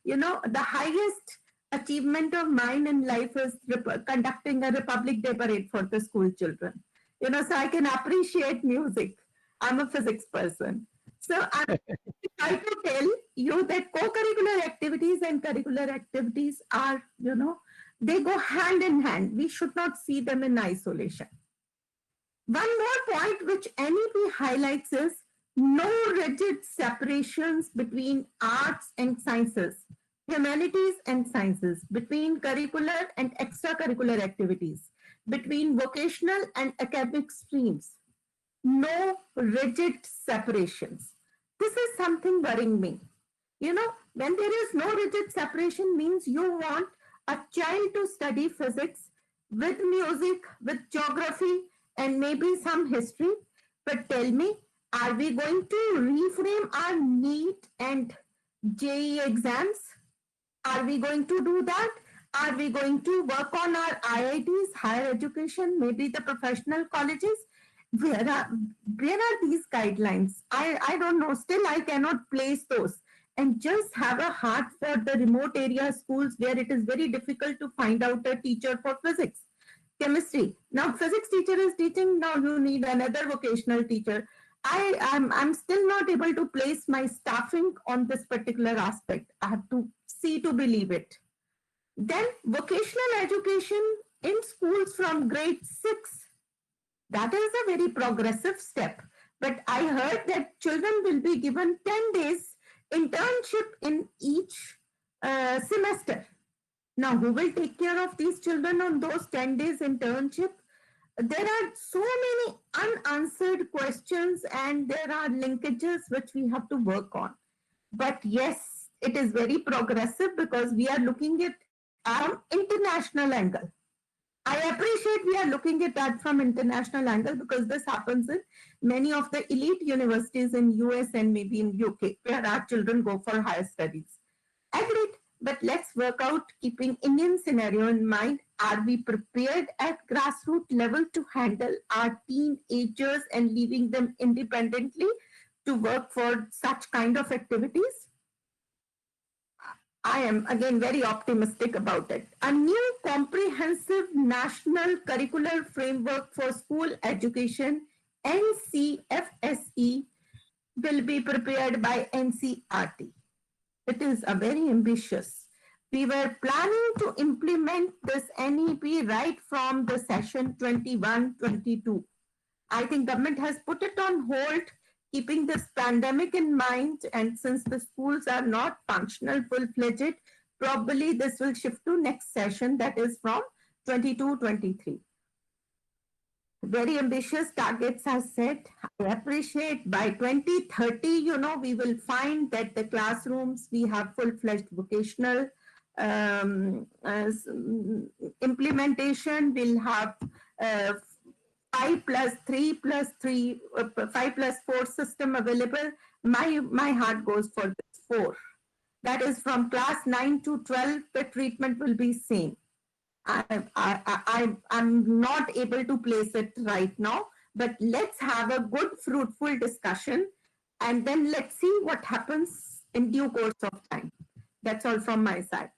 the highest achievement of mine in life is conducting a Republic Day parade for the school children. So I can appreciate music. I'm a physics person. So I'm trying to tell you that co-curricular activities and curricular activities are, they go hand in hand. We should not see them in isolation. One more point which NEP highlights is no rigid separations between arts and sciences, humanities and sciences, between curricular and extracurricular activities, between vocational and academic streams. No rigid separations. This is something worrying me. When there is no rigid separation means you want a child to study physics with music, with geography, and maybe some history. But tell me, are we going to reframe our NEET and JEE exams? Are we going to do that? Are we going to work on our IITs, higher education, maybe the professional colleges? Where are these guidelines? I don't know. Still, I cannot place those. And just have a heart for the remote area schools where it is very difficult to find out a teacher for physics, chemistry. Now, physics teacher is teaching. Now you need another vocational teacher. I'm still not able to place my staffing on this particular aspect. I have to see to believe it. Then vocational education in schools from grade 6. That is a very progressive step. But I heard that children will be given 10 days internship in each semester. Now, who will take care of these children on those 10 days internship? There are so many unanswered questions and there are linkages which we have to work on. But yes, it is very progressive because we are looking at from international angle. I appreciate we are looking at that from international angle because this happens in many of the elite universities in US and maybe in UK where our children go for higher studies. Agreed, but let's work out keeping Indian scenario in mind. Are we prepared at grassroots level to handle our teenagers and leaving them independently to work for such kind of activities? I am again very optimistic about it. A new comprehensive national curricular framework for school education, NCFSE, will be prepared by NCRT. It is a very ambitious. We were planning to implement this NEP right from the session 21-22. I think government has put it on hold, keeping this pandemic in mind, and since the schools are not functional full-fledged, probably this will shift to next session, that is from 22-23. Very ambitious targets are set. I appreciate by 2030, we will find that the classrooms, we have full-fledged vocational implementation. We'll have 5+3+3, 5+4 system available. My heart goes for this 4. That is from class 9 to 12, the treatment will be same. I'm not able to place it right now, but let's have a good, fruitful discussion and then let's see what happens in due course of time. That's all from my side.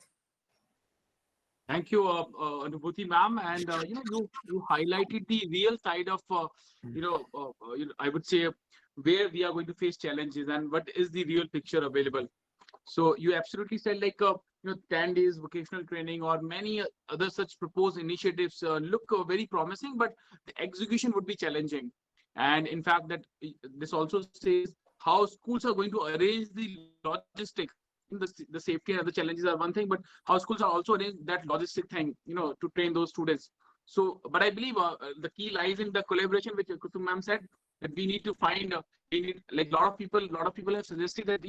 Thank you, Anubhuti ma'am. And you highlighted the real side of I would say where we are going to face challenges and what is the real picture available. So you absolutely said 10 days vocational training or many other such proposed initiatives look very promising, but the execution would be challenging. And in fact, that this also says how schools are going to arrange the logistics. The safety and other challenges are one thing, but how schools are also arranging that logistic thing, to train those students. So, but I believe the key lies in the collaboration, which Kusum ma'am said, that we need to find, we need, like a lot of people have suggested that,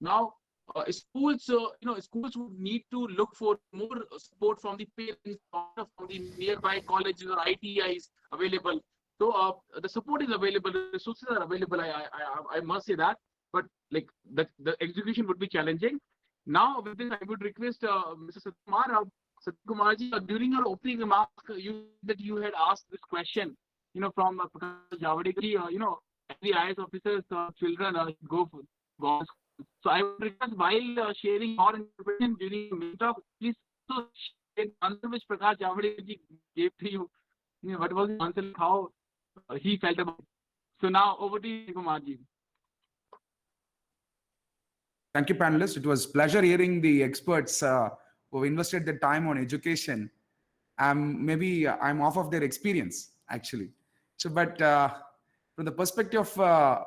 now schools, schools would need to look for more support from the parents, from the nearby colleges or ITIs available. So the support is available, resources are available. I must say that, but like the execution would be challenging. Now, with this, I would request Mr. Satkumar, Satkumarji, during your opening remark, you had asked this question, from Prakash Javadekar, every IAS officers, children go. So I would request, while sharing your interpretation during the main talk, please also share the answer which Prakash Javadekar gave to you. What was the answer, how he felt about it. So now over to you, Kumarji. Thank you, panelists. It was pleasure hearing the experts who invested their time on education. Maybe I'm off of their experience, actually. So, but from the perspective of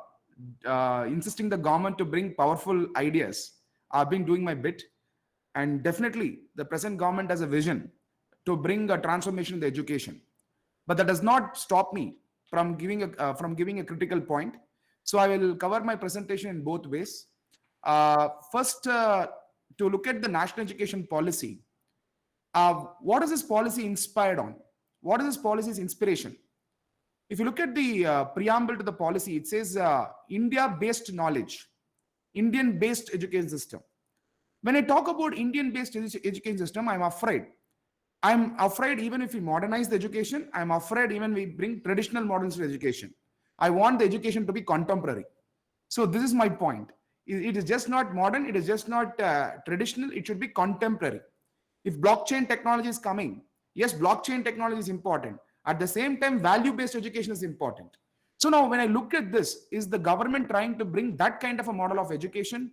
insisting the government to bring powerful ideas, I've been doing my bit. And definitely, the present government has a vision to bring a transformation in the education. But that does not stop me from giving a critical point. So I will cover my presentation in both ways. First, to look at the national education policy. What is this policy inspired on? What is this policy's inspiration? If you look at the preamble to the policy, it says India-based knowledge, Indian-based education system. When I talk about Indian-based education system, I'm afraid even if we modernize the education, I'm afraid even we bring traditional models to education. I want the education to be contemporary. So this is my point. It is just not modern. It is just not traditional. It should be contemporary. If blockchain technology is coming, yes, blockchain technology is important. At the same time, value-based education is important. So now when I look at this, is the government trying to bring that kind of a model of education?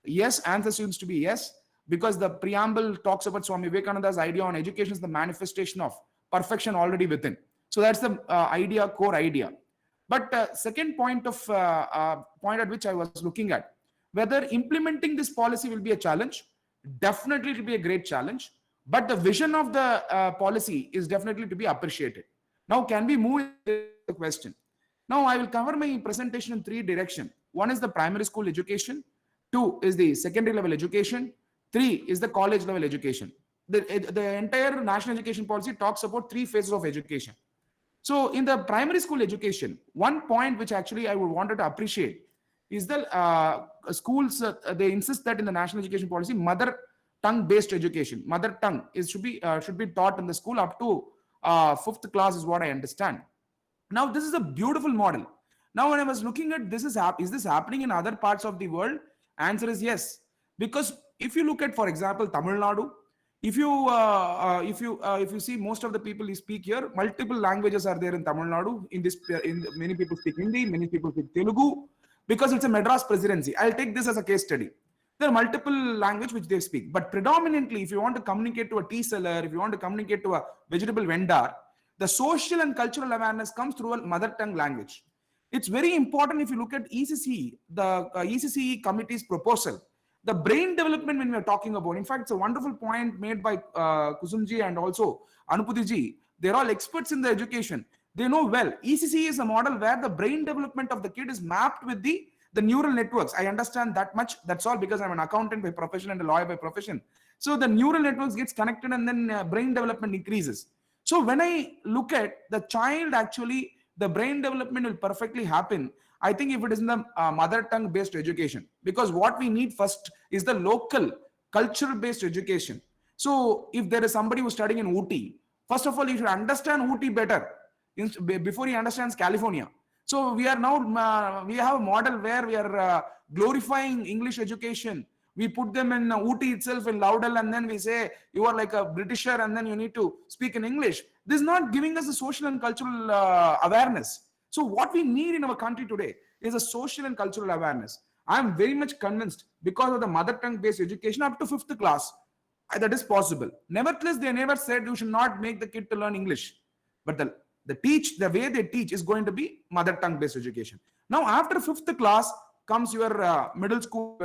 Yes, answer seems to be yes, because the preamble talks about Swami Vivekananda's idea on education is the manifestation of perfection already within. So that's the core idea. But second point at which I was looking at, whether implementing this policy will be a challenge. Definitely it will be a great challenge, but the vision of the policy is definitely to be appreciated. Now, can we move into the question? Now, I will cover my presentation in three directions. One is the primary school education, two is the secondary level education, three is the college level education. The entire national education policy talks about three phases of education. So in the primary school education, one point which actually I would wanted to appreciate is the schools, they insist that in the national education policy, mother tongue based education, mother tongue should be taught in the school up to 5th class is what I understand. Now, this is a beautiful model. Now, when I was looking at this, is this happening in other parts of the world? Answer is yes. Because if you look at, for example, Tamil Nadu, if you see most of the people who speak here, multiple languages are there in Tamil Nadu. Many people speak Hindi, many people speak Telugu, because it's a Madras presidency. I'll take this as a case study. There are multiple languages which they speak, but predominantly, if you want to communicate to a tea seller, if you want to communicate to a vegetable vendor, the social and cultural awareness comes through a mother tongue language. It's very important if you look at ECCE, the ECCE committee's proposal. The brain development when we are talking about, in fact, it's a wonderful point made by Kusumji and also Anuputiji. They're all experts in the education. They know well. ECCE is a model where the brain development of the kid is mapped with the neural networks. I understand that much. That's all because I'm an accountant by profession and a lawyer by profession. So the neural networks gets connected and then brain development increases. So when I look at the child, actually, the brain development will perfectly happen. I think if it is in the mother tongue based education, because what we need first is the local cultural based education. So if there is somebody who's studying in Ooty, first of all, you should understand Ooty better before he understands California. So we are now, we have a model where we are glorifying English education. We put them in Ooty itself in Laudel, and then we say you are like a Britisher and then you need to speak in English. This is not giving us a social and cultural awareness. So what we need in our country today is a social and cultural awareness. I am very much convinced because of the mother tongue based education up to 5th class, that is possible. Nevertheless, they never said you should not make the kid to learn English. But the way they teach is going to be mother tongue based education. Now, after 5th class comes your middle school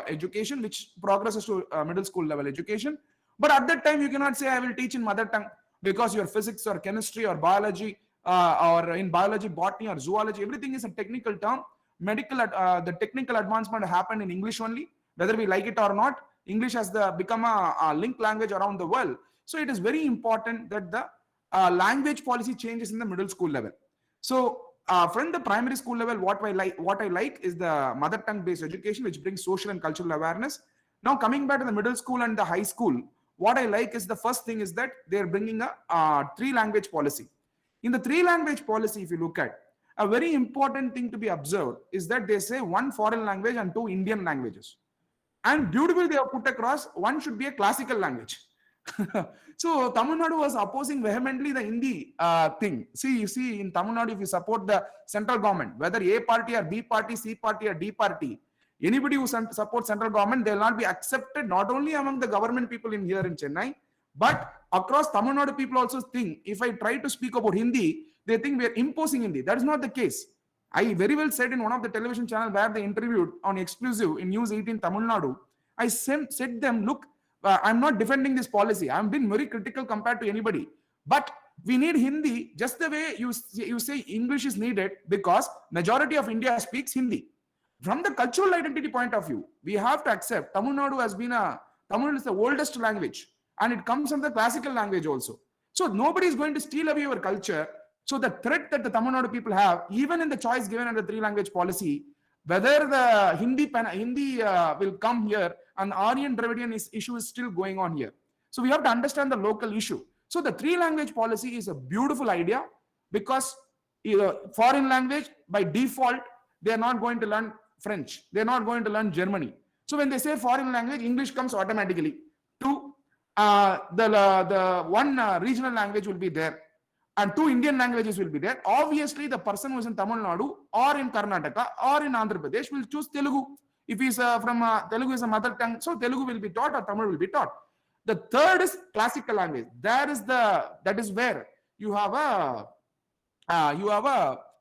education, which progresses to middle school level education. But at that time, you cannot say I will teach in mother tongue. because your physics or chemistry or biology or in biology, botany or zoology, everything is a technical term. The technical advancement happened in English only, whether we like it or not. English has become a link language around the world. So it is very important that the language policy changes in the middle school level. So from the primary school level, what I like is the mother tongue based education, which brings social and cultural awareness. Now coming back to the middle school and the high school, what I like is the first thing is that they're bringing a 3-language policy. In the 3-language policy, if you look at, a very important thing to be observed is that they say 1 foreign language and 2 Indian languages. And beautifully they have put across, one should be a classical language. So Tamil Nadu was opposing vehemently the Hindi thing. You see in Tamil Nadu, if you support the central government, whether A party or B party, C party or D party, anybody who supports central government, they will not be accepted, not only among the government people in here in Chennai, but across Tamil Nadu people also think, if I try to speak about Hindi, they think we are imposing Hindi. That is not the case. I very well said in one of the television channels where they interviewed on exclusive in News 18 Tamil Nadu, I said them, look, I'm not defending this policy. I'm being very critical compared to anybody. But we need Hindi just the way you say English is needed, because majority of India speaks Hindi. From the cultural identity point of view, we have to accept Tamil Nadu has been Tamil is the oldest language, and it comes from the classical language also. So nobody is going to steal away your culture. So the threat that the Tamil Nadu people have, even in the choice given under the 3-language policy, whether the Hindi will come here, and Aryan Dravidian issue is still going on here. So we have to understand the local issue. So the 3-language policy is a beautiful idea, because foreign language by default, they are not going to learn French. They are not going to learn Germany. So when they say foreign language, English comes automatically. 2, the one regional language will be there, and 2 Indian languages will be there. Obviously, the person who is in Tamil Nadu or in Karnataka or in Andhra Pradesh will choose Telugu. If he's from Telugu is a mother tongue, so Telugu will be taught or Tamil will be taught. The third is classical language. That is where you have a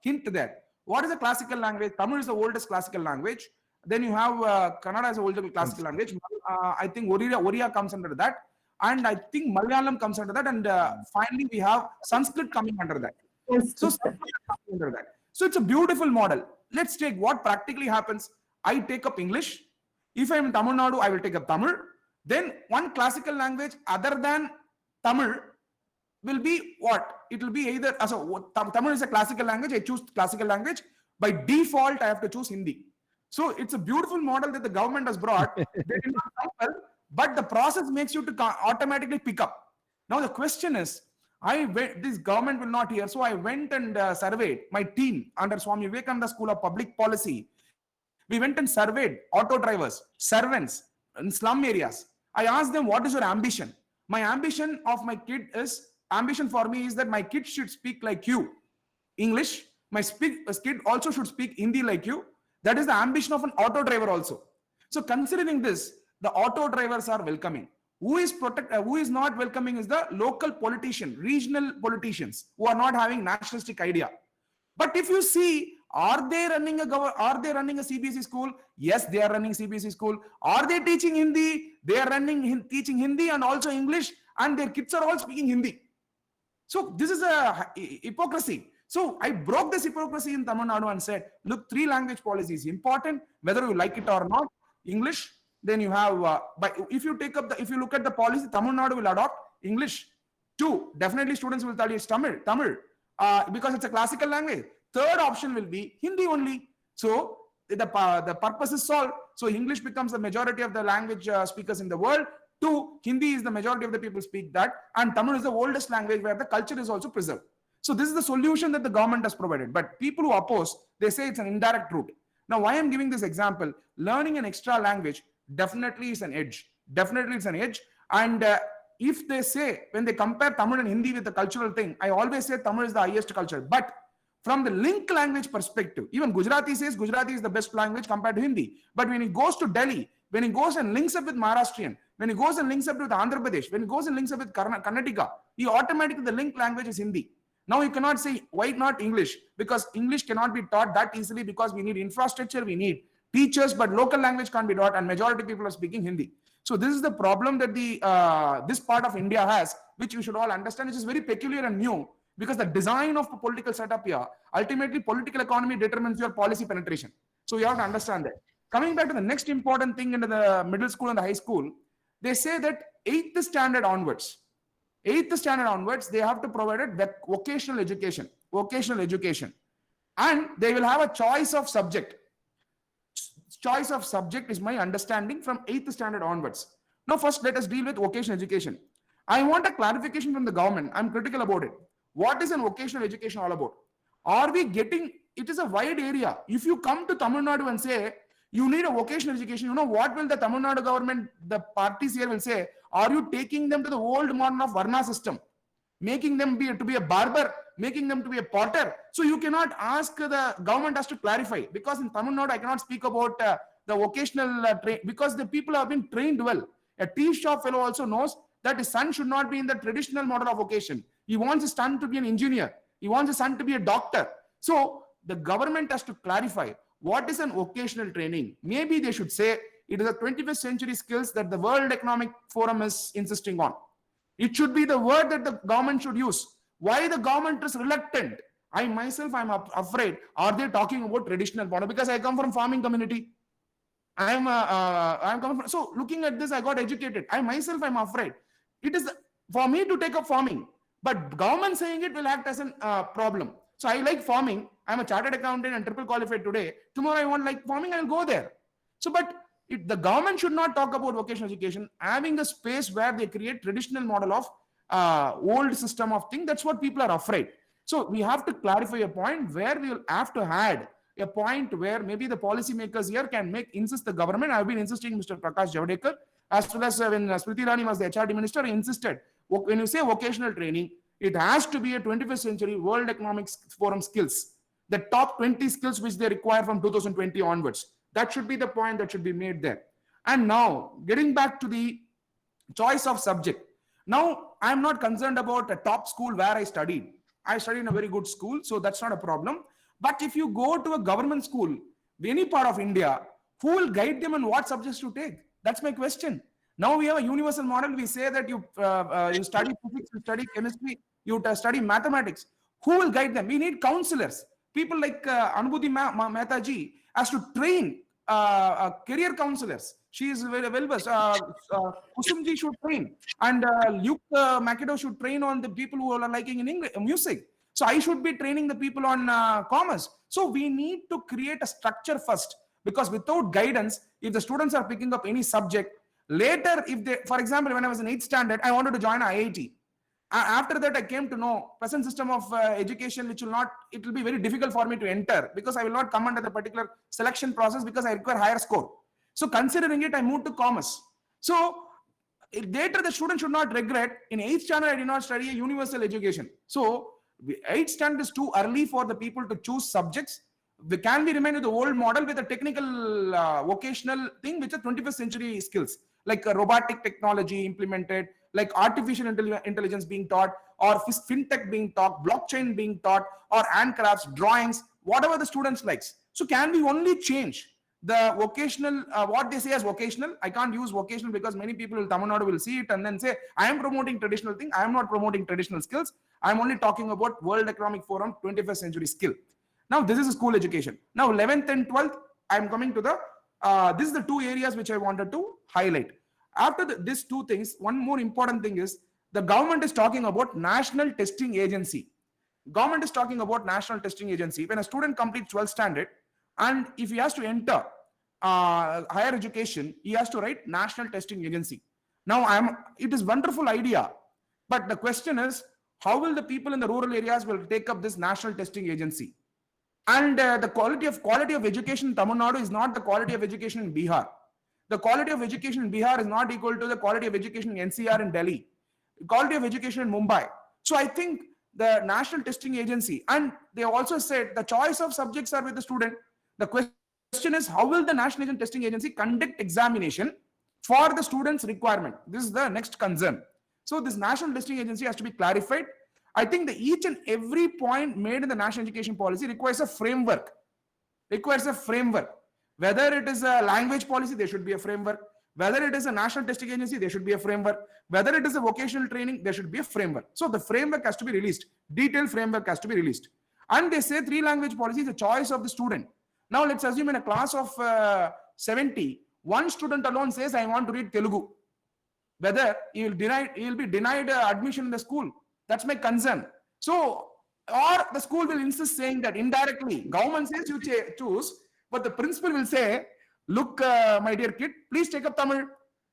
hint there. What is a classical language? Tamil is the oldest classical language. Then you have Kannada as the oldest classical language. I think Oriya comes under that. And I think Malayalam comes under that. And finally, we have Sanskrit coming under that. So it's a beautiful model. Let's take what practically happens. I take up English. If I'm in Tamil Nadu, I will take up Tamil. Then one classical language other than Tamil will be what? It will be either, Tamil is a classical language. I choose classical language. By default, I have to choose Hindi. So it's a beautiful model that the government has brought. They did not compel, but the process makes you to automatically pick up. Now the question is, this government will not hear, so I went and surveyed my team under Swami Vivekananda School of Public Policy. We went and surveyed auto drivers, servants in slum areas. I asked them, what is your ambition? My ambition for me is that my kid should speak like you, English. My kid also should speak Hindi like you. That is the ambition of an auto driver also. So considering this, the auto drivers are welcoming. Who is not welcoming is the local politician, regional politicians who are not having nationalistic idea. But if you see, are they running a CBSE school? Yes, they are running CBSE school. Are they teaching Hindi? They are teaching Hindi and also English, and their kids are all speaking Hindi. So this is a hypocrisy. So I broke this hypocrisy in Tamil Nadu and said, look, 3-language policy is important, whether you like it or not. English, then you have, but if you look at the policy, Tamil Nadu will adopt English. 2, definitely students will tell you it's Tamil, because it's a classical language. Third option will be Hindi only. So the purpose is solved. So English becomes the majority of the language speakers in the world. 2, Hindi is the majority of the people speak that. And Tamil is the oldest language where the culture is also preserved. So this is the solution that the government has provided. But people who oppose, they say it's an indirect route. Now, why I'm giving this example, learning an extra language definitely is an edge. Definitely it's an edge. And if they say, when they compare Tamil and Hindi with the cultural thing, I always say Tamil is the highest culture. But from the link language perspective, even Gujarati says Gujarati is the best language compared to Hindi. But when he goes to Delhi, when he goes and links up with Maharashtrian, when he goes and links up with Andhra Pradesh, when he goes and links up with Karnataka, he automatically, the link language is Hindi. Now you cannot say, why not English? Because English cannot be taught that easily, because we need infrastructure, we need teachers, but local language can't be taught, and majority people are speaking Hindi. So this is the problem that this part of India has, which you should all understand, which is very peculiar and new, because the design of the political setup here, ultimately political economy determines your policy penetration. So you have to understand that. Coming back to the next important thing into the middle school and the high school, they say that 8th standard onwards, they have to provide vocational education, and they will have a choice of subject. Choice of subject is my understanding from 8th standard onwards. Now, first, let us deal with vocational education. I want a clarification from the government. I'm critical about it. What is an vocational education all about? Are we getting, it is a wide area. If you come to Tamil Nadu and say, you need a vocational education, you know what will the Tamil Nadu government, the parties here will say, are you taking them to the old model of Varna system? Making them to be a barber, making them to be a potter. So you cannot ask, the government has to clarify, because in Tamil Nadu, I cannot speak about the vocational because the people have been trained well. A tea shop fellow also knows that his son should not be in the traditional model of vocation. He wants his son to be an engineer. He wants his son to be a doctor. So the government has to clarify what is an vocational training. Maybe they should say it is a 21st century skills that the World Economic Forum is insisting on. It should be the word that the government should use. Why the government is reluctant? I myself, I'm afraid. Are they talking about traditional model? Because I come from farming community. I'm coming from, so looking at this, I got educated. I myself, I'm afraid. It is for me to take up farming, but government saying it will act as a problem. So I like farming. I'm a chartered accountant and triple qualified today. Tomorrow I want like farming, I'll go there. So, but the government should not talk about vocational education, having a space where they create traditional model of old system of thing. That's what people are afraid. So we have to clarify a point where we will have to add a point where maybe the policymakers here can insist the government. I've been insisting Mr. Prakash Javadekar, as well as when Smriti Irani was the HRD minister, I insisted, when you say vocational training, it has to be a 21st century World Economic Forum skills, the top 20 skills which they require from 2020 onwards. That should be the point that should be made there. And now, getting back to the choice of subject. Now, I'm not concerned about a top school where I studied. I studied in a very good school, so that's not a problem. But if you go to a government school, any part of India, who will guide them on what subjects to take? That's my question. Now we have a universal model. We say that you study physics, you study chemistry, you study mathematics. Who will guide them? We need counselors. People like Anubhuti Mehta ji has to train career counselors. She is very well versed. Kusumji should train, and Luke Makido should train on the people who are liking in English music. So I should be training the people on commerce. So we need to create a structure first, because without guidance, if the students are picking up any subject, later, if they, for example, when I was in 8th standard, I wanted to join IIT. After that, I came to know present system of education, which will not, it will be very difficult for me to enter, because I will not come under the particular selection process, because I require higher score. So considering it, I moved to commerce. So later the student should not regret, in 8th standard, I did not study a universal education. So 8th standard is too early for the people to choose subjects. Can we remain with the old model with a technical vocational thing, which are 21st century skills, like robotic technology implemented, like artificial intelligence being taught, or fintech being taught, blockchain being taught, or handcrafts, drawings, whatever the students likes. So can we only change the vocational, what they say as vocational? I can't use vocational because many people in Tamil Nadu will see it and then say, I am promoting traditional thing. I am not promoting traditional skills. I am only talking about World Economic Forum 21st century skill. Now, this is a school education. Now, 11th and 12th, I am coming to the, this is the two areas which I wanted to highlight. After these two things, one more important thing is the government is talking about National Testing Agency. Government is talking about National Testing Agency. When a student completes 12th standard, and if he has to enter higher education, he has to write National Testing Agency. Now, it is wonderful idea, but the question is, how will the people in the rural areas will take up this National Testing Agency? And the quality of education in Tamil Nadu is not the quality of education in Bihar. The quality of education in Bihar is not equal to the quality of education in NCR in Delhi, the quality of education in Mumbai. So I think the National Testing Agency, and they also said the choice of subjects are with the student. The question is, how will the National Testing Agency conduct examination for the student's requirement? This is the next concern. So this National Testing Agency has to be clarified. I think that each and every point made in the national education policy requires a framework. Whether it is a language policy, there should be a framework. Whether it is a national testing agency, there should be a framework. Whether it is a vocational training, there should be a framework. So the framework has to be released. Detailed framework has to be released. And they say 3 language policy is a choice of the student. Now let's assume in a class of 70, one student alone says, I want to read Telugu. Whether he will be denied admission in the school. That's my concern. So, or the school will insist saying that indirectly, government says you choose, but the principal will say, look, my dear kid, please take up Tamil.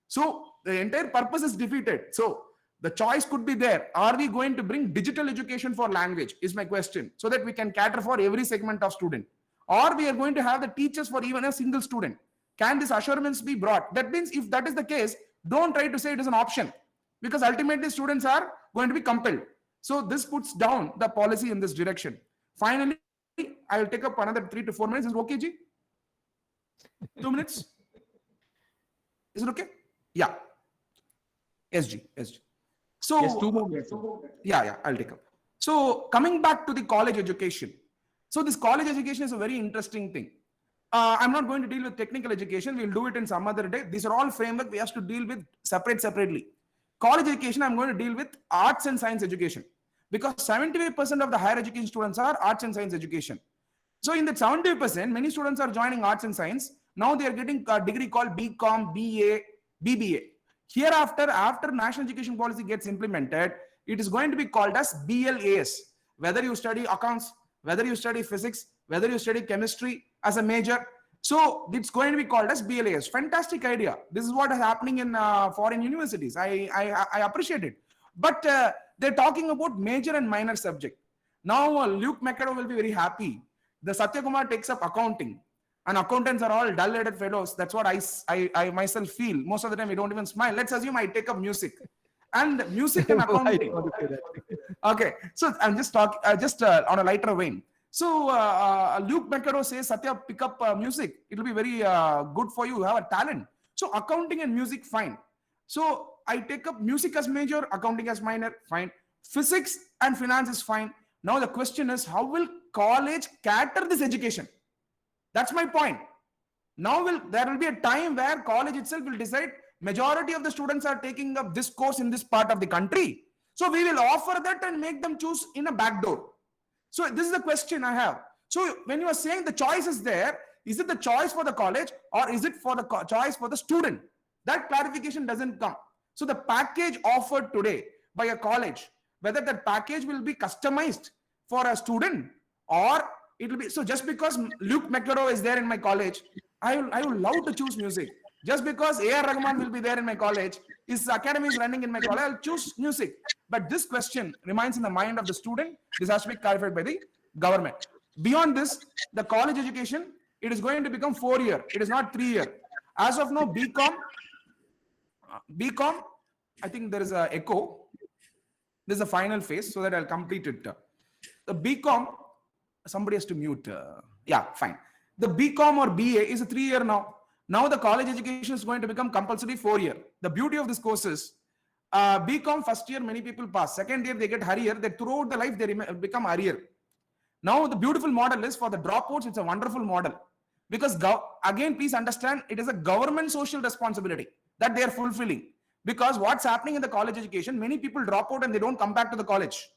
So the entire purpose is defeated. So the choice could be there. Are we going to bring digital education for language is my question, so that we can cater for every segment of student? Or we are going to have the teachers for even a single student? Can this assurance be brought? That means if that is the case, don't try to say it is an option, because ultimately students are going to be compelled. So this puts down the policy in this direction. Finally, I will take up another 3 to 4 minutes. Is it okay, Ji? 2 minutes? Is it okay? Yeah. SG. So, Yes, 2 more minutes. yeah, I'll take up. So coming back to the college education. So this college education is a very interesting thing. I'm not going to deal with technical education. We'll do it in some other day. These are all framework we have to deal with separately. College education, I'm going to deal with arts and science education, because 75% of the higher education students are arts and science education. So in that 75%, many students are joining arts and science. Now they are getting a degree called BCom, BA, BBA. Hereafter, after national education policy gets implemented, it is going to be called as BLAS. Whether you study accounts, whether you study physics, whether you study chemistry as a major. So it's going to be called as BLAS. Fantastic idea. This is what is happening in foreign universities. I appreciate it. But they're talking about major and minor subject. Now Luke McAdoo will be very happy. The Satya Kumar takes up accounting. And accountants are all dull-headed fellows. That's what I myself feel. Most of the time, we don't even smile. Let's assume I take up music. And music and accounting. Okay, so I'm just talking on a lighter vein. So Luke McAdoo says, Satya, pick up music. It will be very good for you. You have a talent. So accounting and music, fine. So I take up music as major, accounting as minor, fine. Physics and finance is fine. Now the question is, how will college cater this education? That's my point. Now there will be a time where college itself will decide majority of the students are taking up this course in this part of the country. So we will offer that and make them choose in a back door. So this is the question I have. So when you are saying the choice is there, is it the choice for the college or is it for the choice for the student? That clarification doesn't come. So the package offered today by a college, whether that package will be customized for a student or it will be, so just because Luke McAdoo is there in my college, I will love to choose music. Just because A.R. Rahman will be there in my college, his academy is running in my college, I'll choose music. But this question remains in the mind of the student. This has to be clarified by the government. Beyond this, the college education, it is going to become 4-year. It is not 3-year. As of now, BCom, I think there is an echo. This is the final phase, so that I'll complete it. The BCom, somebody has to mute. Yeah, fine. The BCom or BA is a 3-year now. Now the college education is going to become compulsory 4-year. The beauty of this course is, BCom first year many people pass. Second year they get higher. They throughout the life they become higher. Now the beautiful model is for the dropouts. It's a wonderful model because again, please understand, it is a government social responsibility that they are fulfilling. Because what's happening in the college education, many people drop out and they don't come back to the college.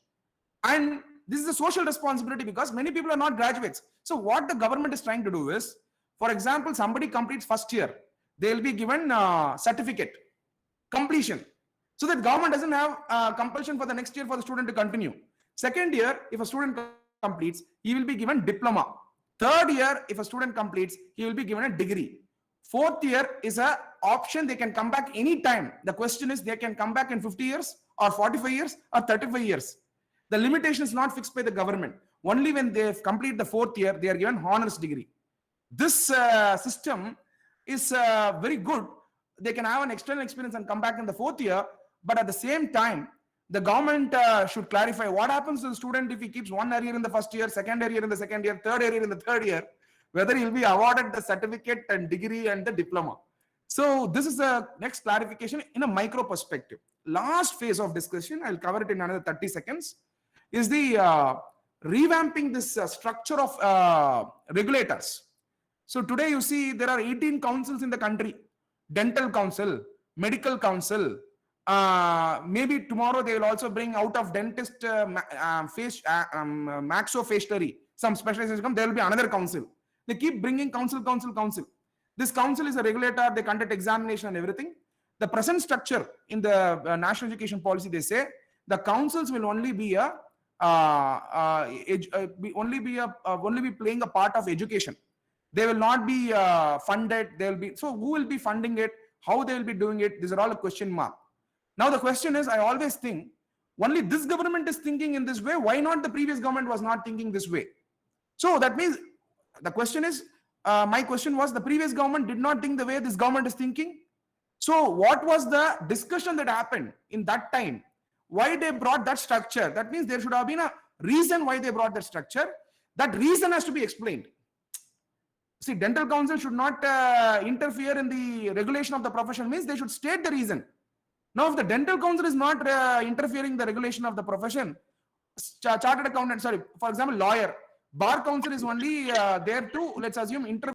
And this is a social responsibility because many people are not graduates. So what the government is trying to do is, for example, somebody completes first year, they will be given certificate completion. So that government doesn't have compulsion for the next year for the student to continue. Second year, if a student completes, he will be given diploma. Third year, if a student completes, he will be given a degree. Fourth year is an option. They can come back anytime. The question is, they can come back in 50 years or 45 years or 35 years. The limitation is not fixed by the government. Only when they complete the fourth year, they are given honors degree. This system is very good. They can have an external experience and come back in the fourth year. But at the same time, the government should clarify what happens to the student if he keeps 1 arrear in the first year, second arrear in the second year, third arrear in the third year, whether he will be awarded the certificate and degree and the diploma. So this is the next clarification in a micro perspective. Last phase of discussion, I'll cover it in another 30 seconds, is the revamping this structure of regulators. So today you see there are 18 councils in the country: dental council, medical council. Maybe tomorrow they will also bring out of dentist maxofacial, some specialization. There will be another council. They keep bringing council. This council is a regulator. They conduct examination and everything. The present structure in the national education policy, they say the councils will only be only be playing a part of education. They will not be funded. They will be, so who will be funding it? How they will be doing it? These are all a question mark. Now the question is, I always think only this government is thinking in this way. Why not the previous government was not thinking this way? So that means the question is, my question was, the previous government did not think the way this government is thinking. So what was the discussion that happened in that time? Why they brought that structure? That means there should have been a reason why they brought that structure. That reason has to be explained. See, dental council should not interfere in the regulation of the profession, means they should state the reason. Now, if the dental council is not interfering in the regulation of the profession, chartered accountant, sorry, for example, lawyer, bar council is only there to, let's assume, interfere